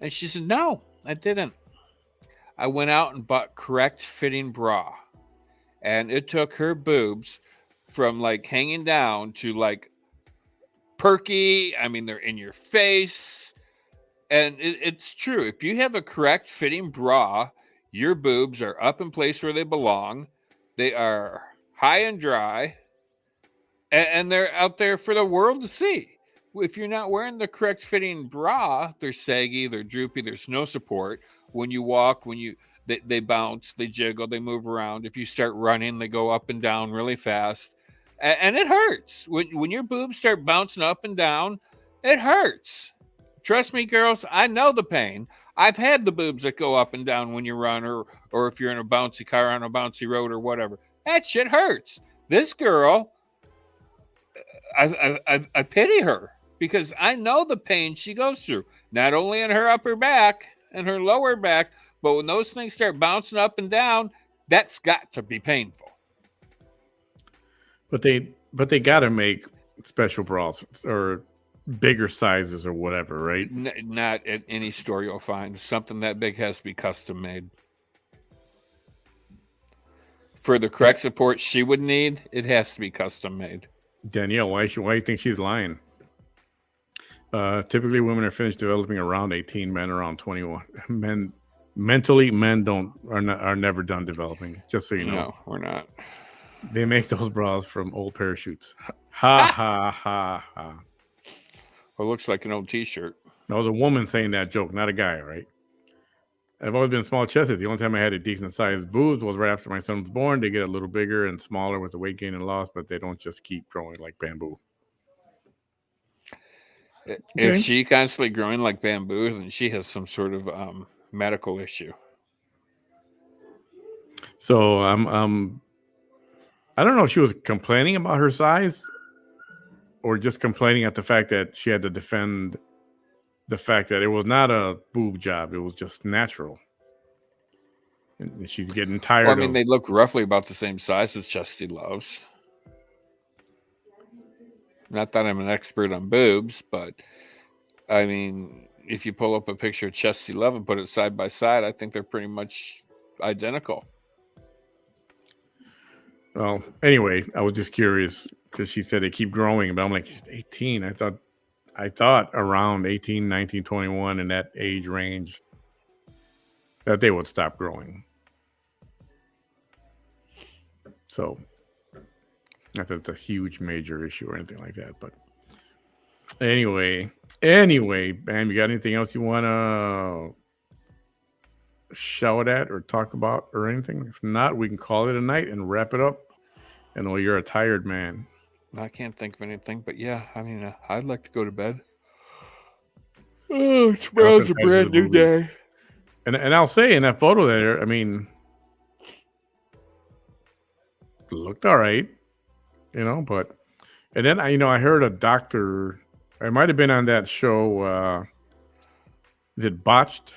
And she said, "No, I didn't." I went out and bought correct fitting bra. And it took her boobs from like hanging down to like perky. I mean, they're in your face. And it's true. If you have a correct fitting bra, your boobs are up in place where they belong. They are high and dry. And they're out there for the world to see. If you're not wearing the correct fitting bra, they're saggy, they're droopy, there's no support. When you walk, they bounce, they jiggle, they move around. If you start running, they go up and down really fast. And it hurts. When your boobs start bouncing up and down, it hurts. Trust me, girls, I know the pain. I've had the boobs that go up and down when you run or if you're in a bouncy car on a bouncy road or whatever. That shit hurts. This girl, I pity her because I know the pain she goes through, not only in her upper back and her lower back, but when those things start bouncing up and down, that's got to be painful. But they got to make special bras or bigger sizes or whatever, right? Not at any store you'll find. Something that big has to be custom made. For the correct support she would need, it has to be custom made. Danielle, why do you think she's lying? Typically, women are finished developing around 18, men around 21. Men mentally, men are never done developing. Just so you know, No, we're not. they make those bras from old parachutes. Ha ha ha ha. Well, it looks like an old T-shirt. That was a woman saying that joke, not a guy, right? I've always been small chested. The only time I had a decent sized boobs was right after my son was born. They get a little bigger and smaller with the weight gain and loss, but they don't just keep growing like bamboo. If Okay. she constantly growing like bamboo, then she has some sort of medical issue. So I don't know if she was complaining about her size or just complaining at the fact that she had to defend the fact that it was not a boob job. It was just natural. And she's getting tired Well, I mean, of... they look roughly about the same size as Chesty Loves. Not that I'm an expert on boobs, but I mean, if you pull up a picture of Chesty Love and put it side by side, I think they're pretty much identical. Well, anyway, I was just curious because she said they keep growing, but I'm like, 18. I thought around 18, 19, 21 in that age range that they would stop growing. So not that it's a huge major issue or anything like that, but anyway, Bam, you got anything else you want to shout at or talk about or anything? If not, we can call it a night and wrap it up. I know you're a tired man. I can't think of anything, but yeah, I mean, I'd like to go to bed. Oh, tomorrow's a brand new day. And I'll say in that photo there, I mean, it looked all right, but and then I heard a doctor. I might have been on that show. Is it Botched,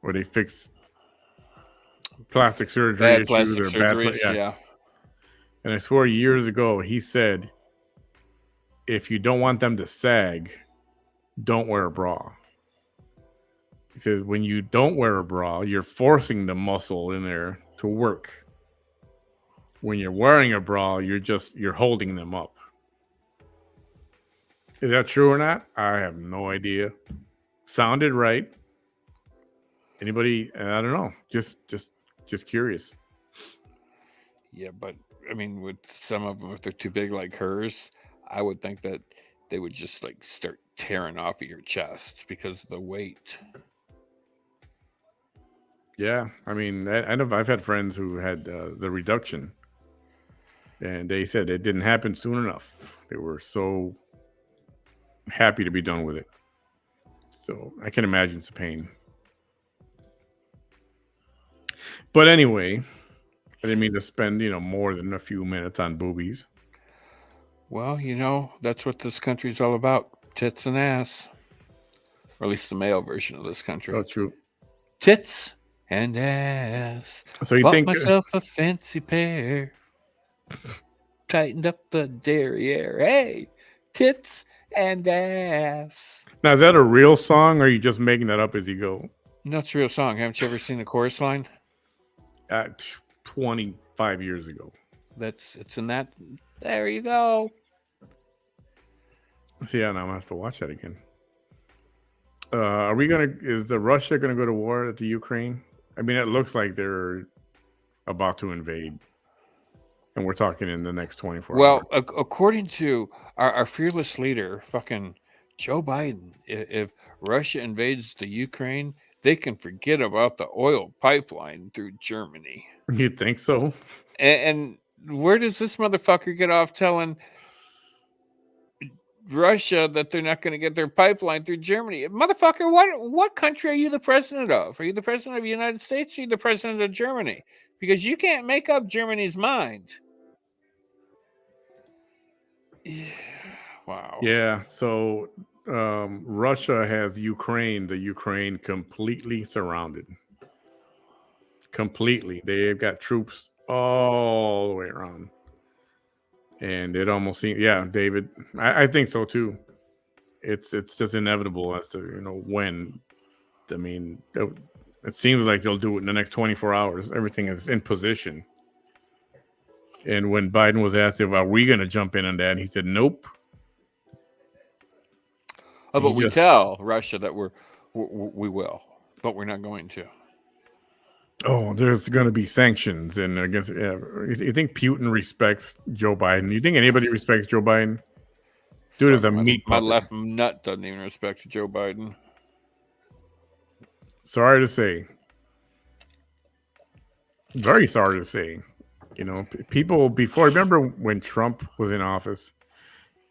where they fix plastic surgery Bad issues plastic or surgeries, yeah. And I swore years ago he said, if you don't want them to sag, don't wear a bra. He says when you don't wear a bra, you're forcing the muscle in there to work. When you're wearing a bra, you're holding them up. Is that true or not? I have no idea. Sounded right. Anybody? I don't know. Just curious. Yeah, but I mean, with some of them, if they're too big like hers, I would think that they would just like start tearing off of your chest because of the weight. Yeah, I mean, I've had friends who had the reduction, and they said it didn't happen soon enough. They were so happy to be done with it. So I can imagine it's a pain. But anyway, I didn't mean to spend, more than a few minutes on boobies. Well, that's what this country's all about. Tits and ass. Or at least the male version of this country. Oh, true. Tits and ass. So you Bought think myself a fancy pair. Tightened up the derriere. Hey, tits and ass. Now, is that a real song or are you just making that up as you go? No, it's a real song. Haven't you ever seen the chorus line? 25 years ago. It's in that. There you go. So yeah, now I'm gonna have to watch that again. Is Russia gonna go to war at the Ukraine? I mean, it looks like they're about to invade. And we're talking in the next 24 hours. Well, according to our fearless leader, fucking Joe Biden, if Russia invades the Ukraine, they can forget about the oil pipeline through Germany. You think so? And where does this motherfucker get off telling Russia that they're not going to get their pipeline through Germany? Motherfucker, what country are you the president of? Are you the president of the United States or are you the president of Germany? Because you can't make up Germany's mind. Yeah. Wow. Yeah. So Russia has the Ukraine completely surrounded. Completely. They've got troops all the way around. And it almost seems, yeah, David, I think so too. It's just inevitable as to, when. I mean, it seems like they'll do it in the next 24 hours. Everything is in position. And when Biden was asked if are we going to jump in on that, he said, nope. but He we just- tell Russia that we will, but we're not going to. Oh, there's going to be sanctions, and I guess you think Putin respects Joe Biden? You think anybody respects Joe Biden? Dude is a meat My puppet. left nut doesn't even respect Joe Biden. Sorry to say, very sorry to say. You know, people before. Remember when Trump was in office,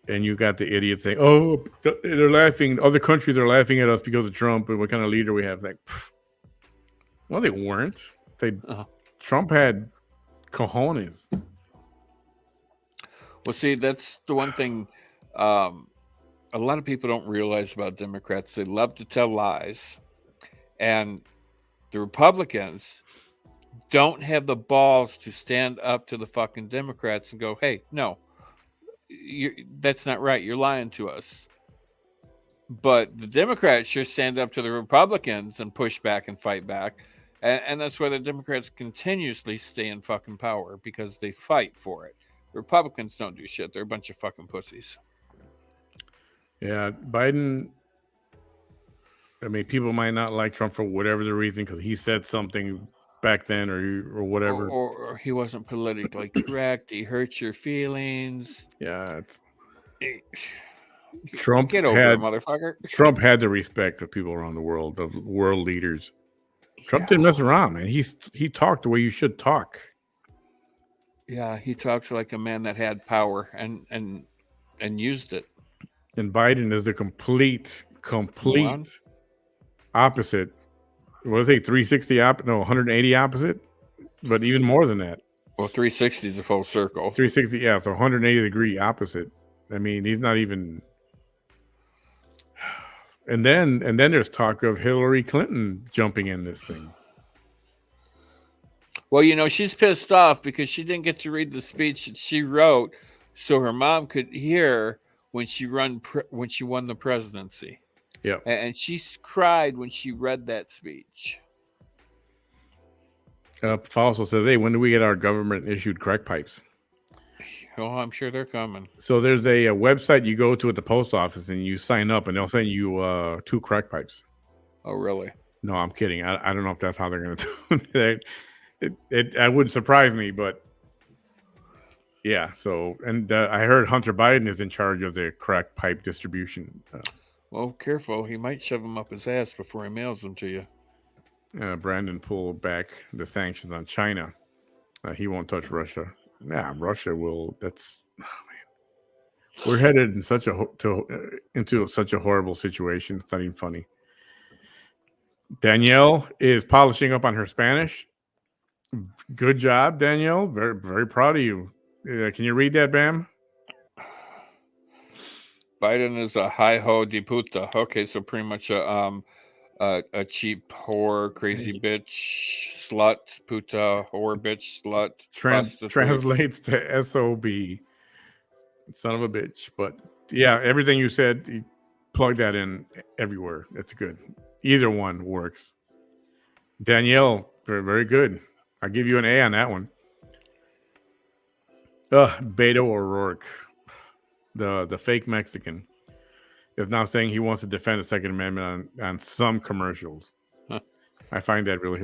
and you got the idiots saying, "Oh, they're laughing. Other countries are laughing at us because of Trump and what kind of leader we have." Like, well, they weren't. Trump had cojones. Well, see, that's the one thing a lot of people don't realize about Democrats. They love to tell lies. And the Republicans don't have the balls to stand up to the fucking Democrats and go, hey, no, that's not right. You're lying to us. But the Democrats sure stand up to the Republicans and push back and fight back. And that's why the Democrats continuously stay in fucking power, because they fight for it. The Republicans don't do shit. They're a bunch of fucking pussies. Yeah, Biden. I mean, people might not like Trump for whatever the reason, because he said something back then or whatever. Or he wasn't politically correct. He hurt your feelings. Yeah, it's Trump Get over it, motherfucker. Trump had the respect of people around the world, of world leaders. Trump didn't mess around, man. He talked the way you should talk. Yeah, he talked like a man that had power and used it. And Biden is the complete opposite. What is it? 360 no, 180 opposite, but even more than that. Well, 360 is a full circle. 360, yeah, so 180 degree opposite. I mean, he's not even. And then there's talk of Hillary Clinton jumping in this thing. Well, you know, she's pissed off because she didn't get to read the speech that she wrote, so her mom could hear when she won the presidency. Yeah, and she cried when she read that speech. Fossil says, "Hey, when do we get our government issued crack pipes?" Oh, I'm sure they're coming. So there's a website you go to at the post office and you sign up, and they'll send you 2 crack pipes. Oh, really? No, I'm kidding. I don't know if that's how they're going to do it. It wouldn't surprise me, but yeah. So, and I heard Hunter Biden is in charge of the crack pipe distribution. Well, careful. He might shove them up his ass before he mails them to you. Brandon pulled back the sanctions on China. He won't touch Russia. Yeah, Russia will. That's man. We're headed in into such a horrible situation. It's not even funny. Danielle is polishing up on her Spanish. Good job, Danielle. Very, very proud of you. Can you read that, Bam? Biden is a hi-ho de puta. Okay, so pretty much a cheap whore, crazy bitch, slut, puta, whore, bitch, slut. Translates to SOB. Son of a bitch. But yeah, everything you said, you plug that in everywhere. That's good. Either one works. Danielle, very, very good. I'll give you an A on that one. Beto O'Rourke, the fake Mexican, is now saying he wants to defend the Second Amendment on some commercials. Huh. I find that really,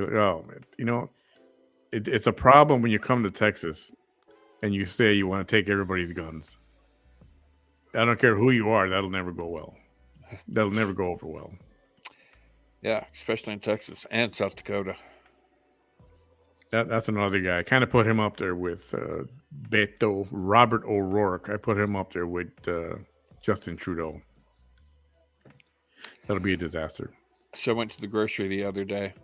you know, it's a problem when you come to Texas and you say you want to take everybody's guns. I don't care who you are, that'll never go well. That'll never go over well. Yeah, especially in Texas and South Dakota. That's another guy. I kind of put him up there with Beto, Robert O'Rourke. I put him up there with Justin Trudeau. That'll be a disaster. So I went to the grocery the other day,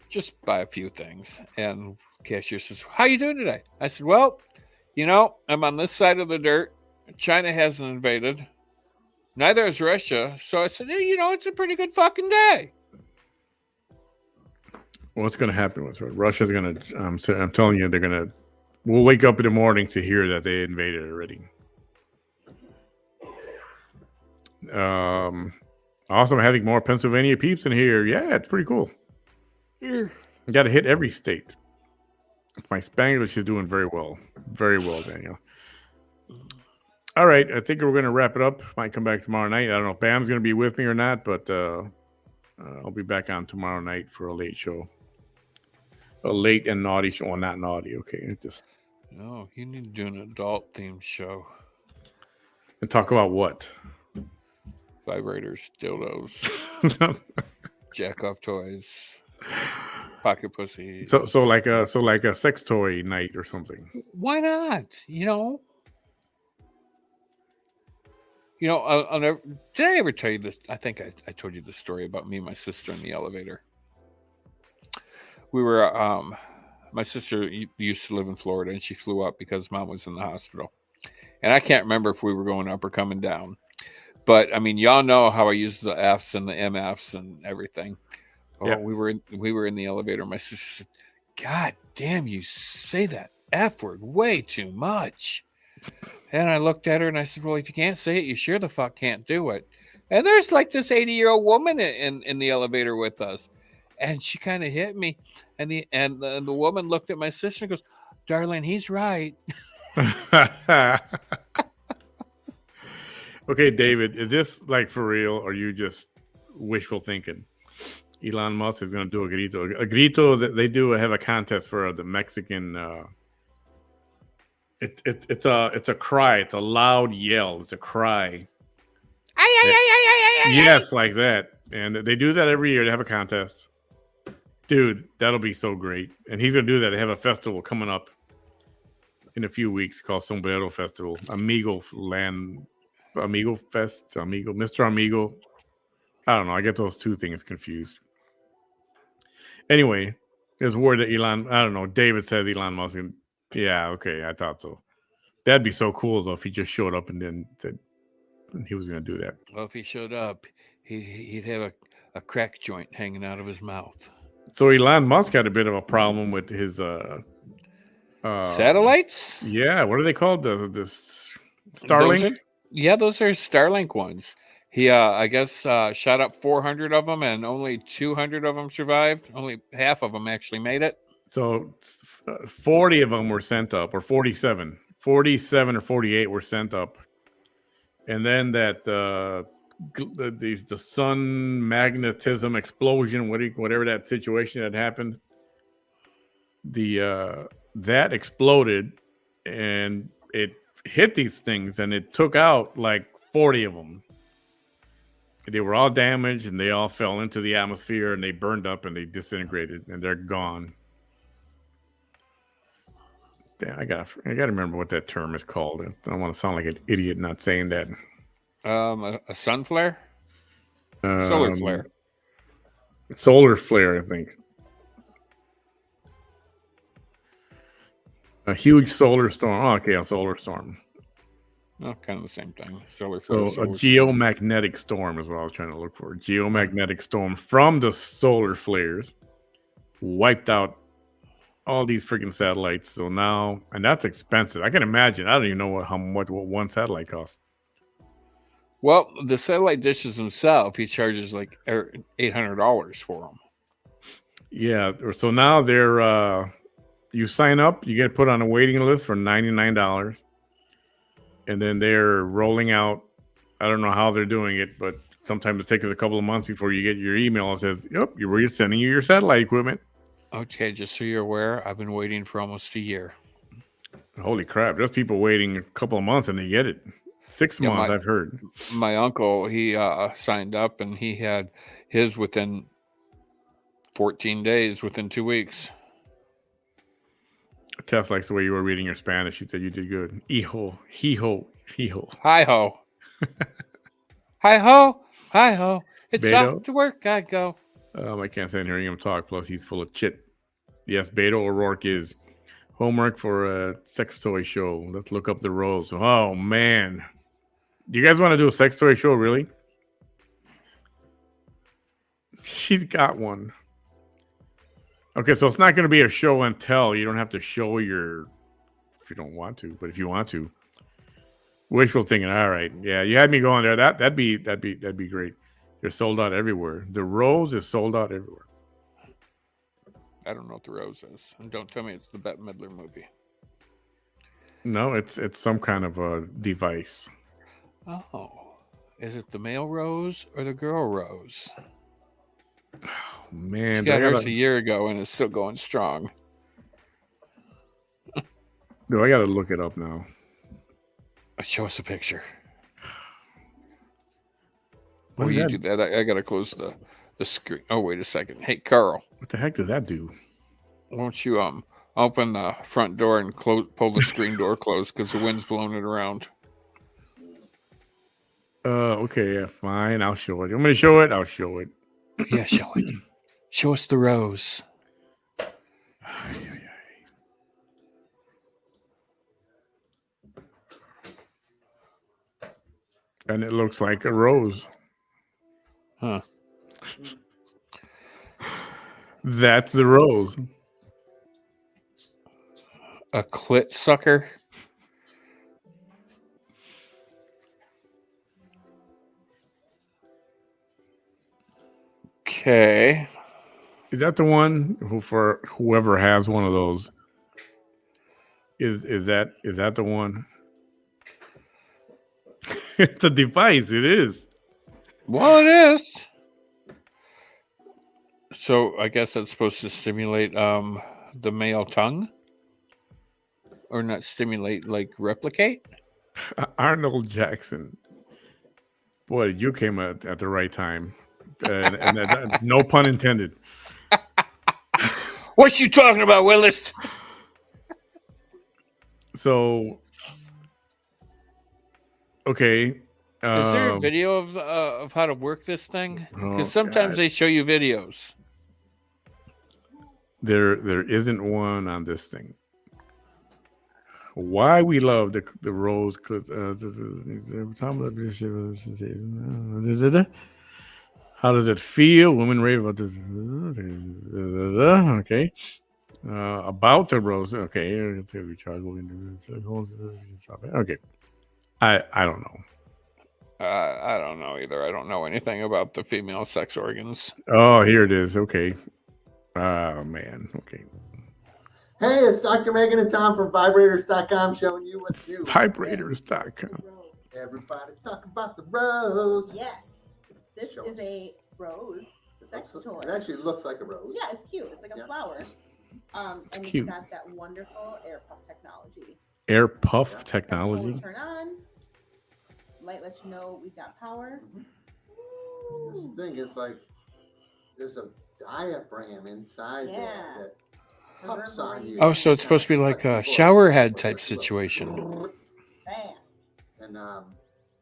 just buy a few things, and cashier says, "How you doing today?" I said, "Well, you know, I'm on this side of the dirt. China hasn't invaded. Neither has Russia." So I said, "Hey, you know, it's a pretty good fucking day." What's going to happen with Russia's going to? I'm telling you, they're going to. We'll wake up in the morning to hear that they invaded already. Also, I'm having more Pennsylvania peeps in here. Yeah, it's pretty cool. You got to hit every state. My Spanglish is doing very well. Very well, Daniel. All right, I think we're going to wrap it up. Might come back tomorrow night. I don't know if Bam's going to be with me or not, but I'll be back on tomorrow night for a late show. A late and naughty show. Well, not naughty. Okay, just No, you need to do an adult themed show. and talk about what? Vibrators, dildos, jack off toys, pocket pussies. so like a sex toy night or something. Why not? I'll never, did I ever tell you this? I think I told you the story about me and my sister in the elevator. We were, my sister used to live in Florida, and she flew up because mom was in the hospital. And I can't remember if we were going up or coming down. But I mean, y'all know how I use the Fs and the MFs and everything. Oh, yeah. we were in the elevator. My sister said, "God damn, you say that F word way too much." And I looked at her and I said, "Well, if you can't say it, you sure the fuck can't do it." And there's like this 80-year-old woman in the elevator with us, and she kind of hit me. And the woman looked at my sister and goes, "Darling, he's right." Okay, David, is this like for real, or you just wishful thinking? Elon Musk is going to do a grito. A grito that they do have a contest for the Mexican. It's a cry. It's a loud yell. It's a cry. Yes, like that. And they do that every year. They have a contest. Dude, that'll be so great. And he's going to do that. They have a festival coming up in a few weeks called Sombrero Festival. Amigo Fest. Mr. Amigo. I don't know. I get those two things confused. Anyway, there's word that I don't know. David says Elon Musk. Yeah, okay. I thought so. That'd be so cool, though, if he just showed up and then said he was going to do that. Well, if he showed up, he'd have a crack joint hanging out of his mouth. So Elon Musk had a bit of a problem with his satellites. Yeah, what are they called? The Starlink. Those are Starlink ones. He, I guess, shot up 400 of them, and only 200 of them survived. Only half of them actually made it. So 40 of them were sent up, or 47 or 48 were sent up, and then that the sun magnetism explosion, whatever that situation that happened, that exploded, and it hit these things, and it took out like 40 of them. They were all damaged, and they all fell into the atmosphere, and they burned up, and they disintegrated, and they're gone. Damn, I gotta remember what that term is called. I don't want to sound like an idiot not saying that. A sun flare? Solar flare. Solar flare, I think. A huge solar storm. Oh, okay, a solar storm. Oh, kind of the same thing. Solar flare. So a geomagnetic storm is what I was trying to look for. Geomagnetic storm from the solar flares wiped out all these freaking satellites. So now, and that's expensive. I can imagine. I don't even know what one satellite costs. Well, the satellite dishes themselves, he charges like $800 for them. Yeah. So now they're you sign up, you get put on a waiting list for $99. And then they're rolling out. I don't know how they're doing it, but sometimes it takes us a couple of months before you get your email that says, "Yep, we're sending you your satellite equipment." Okay, just so you're aware, I've been waiting for almost a year. Holy crap! There's people waiting a couple of months and they get it. 6 months, I've heard. My uncle, he signed up and he had his within 14 days, within 2 weeks. Tess likes the way you were reading your Spanish. She said you did good. Hijo, hijo, hijo. Hi ho. Hi ho. Hi ho. It's Beto? off to work I go. I can't stand hearing him talk. Plus, he's full of shit. Yes, Beto O'Rourke is homework for a sex toy show. Let's look up the roles. Oh, man. Do you guys want to do a sex toy show, really? She's got one. Okay, so it's not going to be a show and tell. You don't have to show if you don't want to, but if you want to. Wishful thinking. All right, yeah, you had me going there. That'd be great. They're sold out everywhere. The Rose is sold out everywhere. I don't know what the Rose is, and don't tell me it's the Bette Midler movie. No, it's some kind of a device. Oh, is it the male rose or the girl rose? Man, She do I got hers gotta a year ago and it's still going strong. look it up now? Show us a picture. What While is you that? do that, I gotta close the screen. Oh, wait a second. Hey, Carl, What the heck does that do? won't you open the front door and pull the screen door closed because the wind's blowing it around. Okay, yeah, fine. I'll show it. You want me to show it? I'll show it. Yeah, show it. Show us the rose. And it looks like a rose. Huh. That's the rose. A clit sucker. Okay. Is that the one who, for whoever has one of those? Is that the one? It's a device. It is. Well, it is. So I guess that's supposed to stimulate the male tongue, or not stimulate, like replicate. Arnold Jackson. Boy, you came at the right time, and no pun intended. What you talking about, Willis? So, okay. Is there a video of how to work this thing? Oh, Because sometimes God. they show you videos. There isn't one on this thing. Why we love the rose? How does it feel? Women rave about this. Okay. About the rose. Okay. It's gonna be chargeable. Okay. I don't know. I don't know either. I don't know anything about the female sex organs. Oh, here it is. Okay. Oh man. Okay. Hey, it's Dr. Megan and Tom from Vibrators.com showing you what's new. Vibrators.com. Everybody's talking about the rose. Yes, this Show is us. a rose sex toy. It actually looks like a rose. Yeah, it's cute. It's like a Yeah. flower. And cute. it's got that wonderful air puff technology. Air puff Yeah. That's the technology. one we turn on. Light lets you know we've got power. This Ooh. thing is like there's a diaphragm inside Yeah. there that puffs on you. Oh, so it's supposed to be like a shower head type situation. Fast. And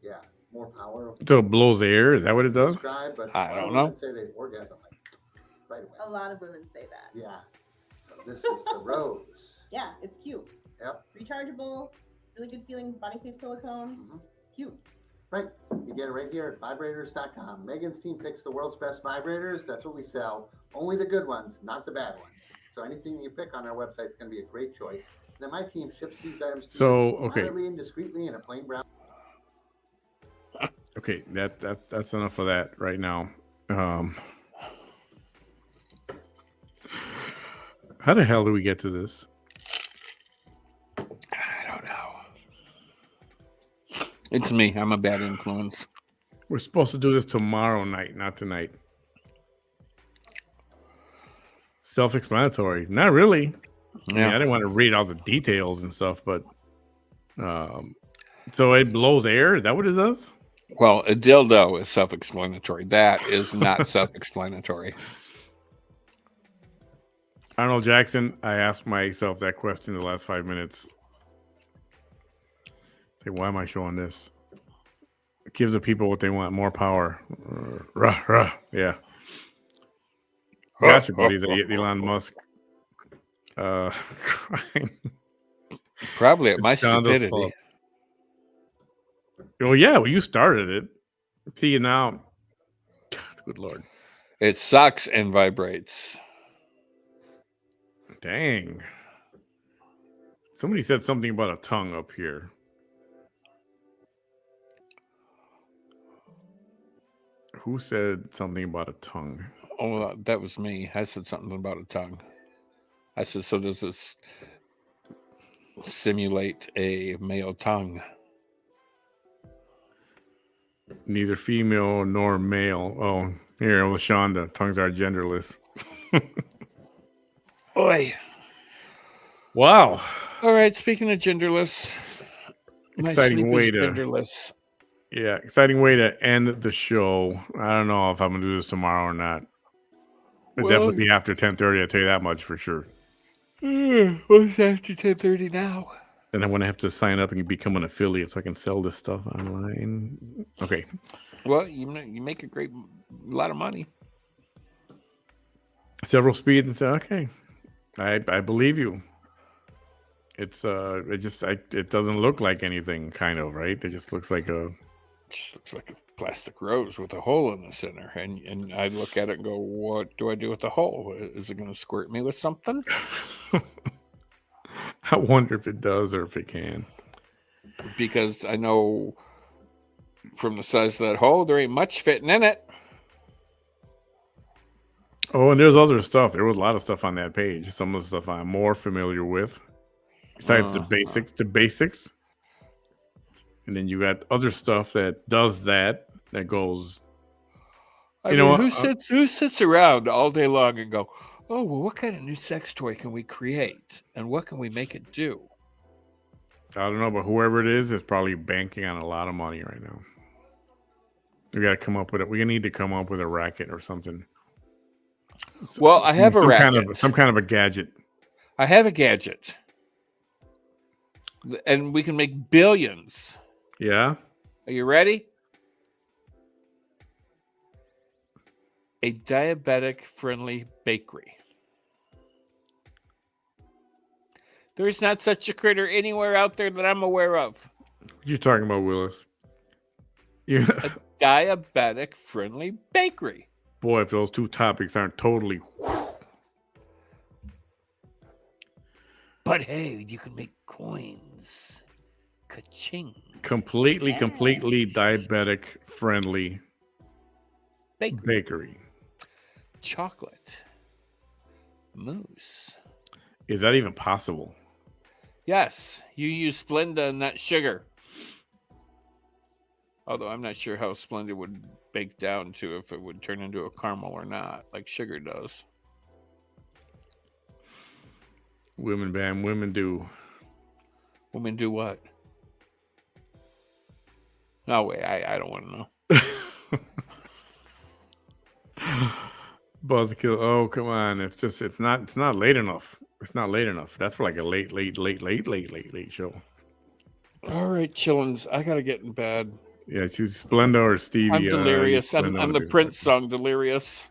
yeah, more power. So it blows air. Is that what it does? Describe, but I don't women know. Say they orgasm like right away. A lot of women say that. Yeah. So this is the rose. Yeah, it's cute. Yep. Rechargeable, really good feeling, body safe silicone. Mhm. Cute. Right. You get it right here at Vibrators.com. Megan's team picks the world's best vibrators. That's what we sell. Only the good ones, not the bad ones. So anything you pick on our website is going to be a great choice. And then my team ships these items to So, you okay. quietly and discreetly in a plain brown. Okay, that's enough of that right now. How the hell do we get to this? I don't know. It's me. I'm a bad influence. We're supposed to do this tomorrow night, not tonight. Self-explanatory. Not really. I mean, I didn't want to read all the details and stuff, but so it blows air. Is that what it does? Well, a dildo is self-explanatory. That is not self-explanatory. Arnold Jackson, I asked myself that question in the last 5 minutes. Say, why am I showing this? It gives the people what they want, more power. Rah, rah. Yeah. Gotcha, buddy. The Elon Musk crying. Probably at my It's Dondo's stupidity. fault. Oh, yeah. Well, you started it. See you now. God, good Lord. It sucks and vibrates. Dang. Somebody said something about a tongue up here. Who said something about a tongue? Oh, that was me. I said something about a tongue. I said, so does this simulate a male tongue. Neither female nor male. Oh, here, LaShonda. Tongues are genderless. Oi. Wow. All right, speaking of genderless, my Exciting sleep way is to genderless. Yeah, exciting way to end the show. I don't know if I'm gonna do this tomorrow or not. It'll Well, definitely be after 10:30. I'll tell you that much for sure. what's after 10:30 now? Then I'm gonna have to sign up and become an affiliate so I can sell this stuff online. Okay. Well, you make a lot of money. Several speeds and say, okay, I believe you. It's it doesn't look like anything, kind of, right? It just looks like a Just looks like a plastic rose with a hole in the center, and I look at it and go, "What do I do with the hole? Is it going to squirt me with something?" I wonder if it does or if it can. Because I know from the size of that hole, there ain't much fitting in it. Oh, and there's other stuff. There was a lot of stuff on that page. Some of the stuff I'm more familiar with. Besides the basics. And then you got other stuff that does that goes. I mean, who sits around all day long and go, "Oh, well, what kind of new sex toy can we create, and what can we make it do?" I don't know, but whoever it is probably banking on a lot of money right now. We got to come up with it. We need to come up with a racket or something. Well, I have a racket. Some kind of a gadget. I have a gadget, and we can make billions. Yeah. Are you ready? A diabetic-friendly bakery. There is not such a critter anywhere out there that I'm aware of. What you talking about, Willis? A diabetic-friendly bakery. Boy, if those two topics aren't totally... But hey, you can make coins. Ka-ching. Completely diabetic-friendly bakery. Chocolate. Mousse. Is that even possible? Yes, you use Splenda and not sugar. Although I'm not sure how Splenda would bake down to if it would turn into a caramel or not, like sugar does. Women, Bam, women do. Women do what? No, wait, I don't want to know. Buzzkill. Oh, come on. It's not late enough. It's not late enough. That's for like a late show. All right, chillins. I gotta get in bed. Yeah, choose Splenda or Stevie. I'm delirious. I'm the Prince song, Delirious.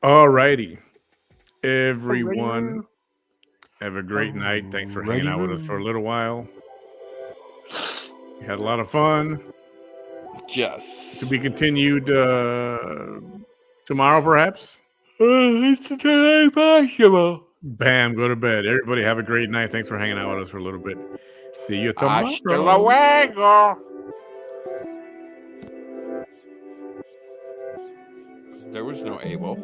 All righty. Everyone, have a great night. Thanks for hanging out with us for a little while. We had a lot of fun. Yes. To be continued tomorrow, perhaps? It's possible. Bam, go to bed. Everybody have a great night. Thanks for hanging out with us for a little bit. See you tomorrow. Hasta luego. There was no Abel.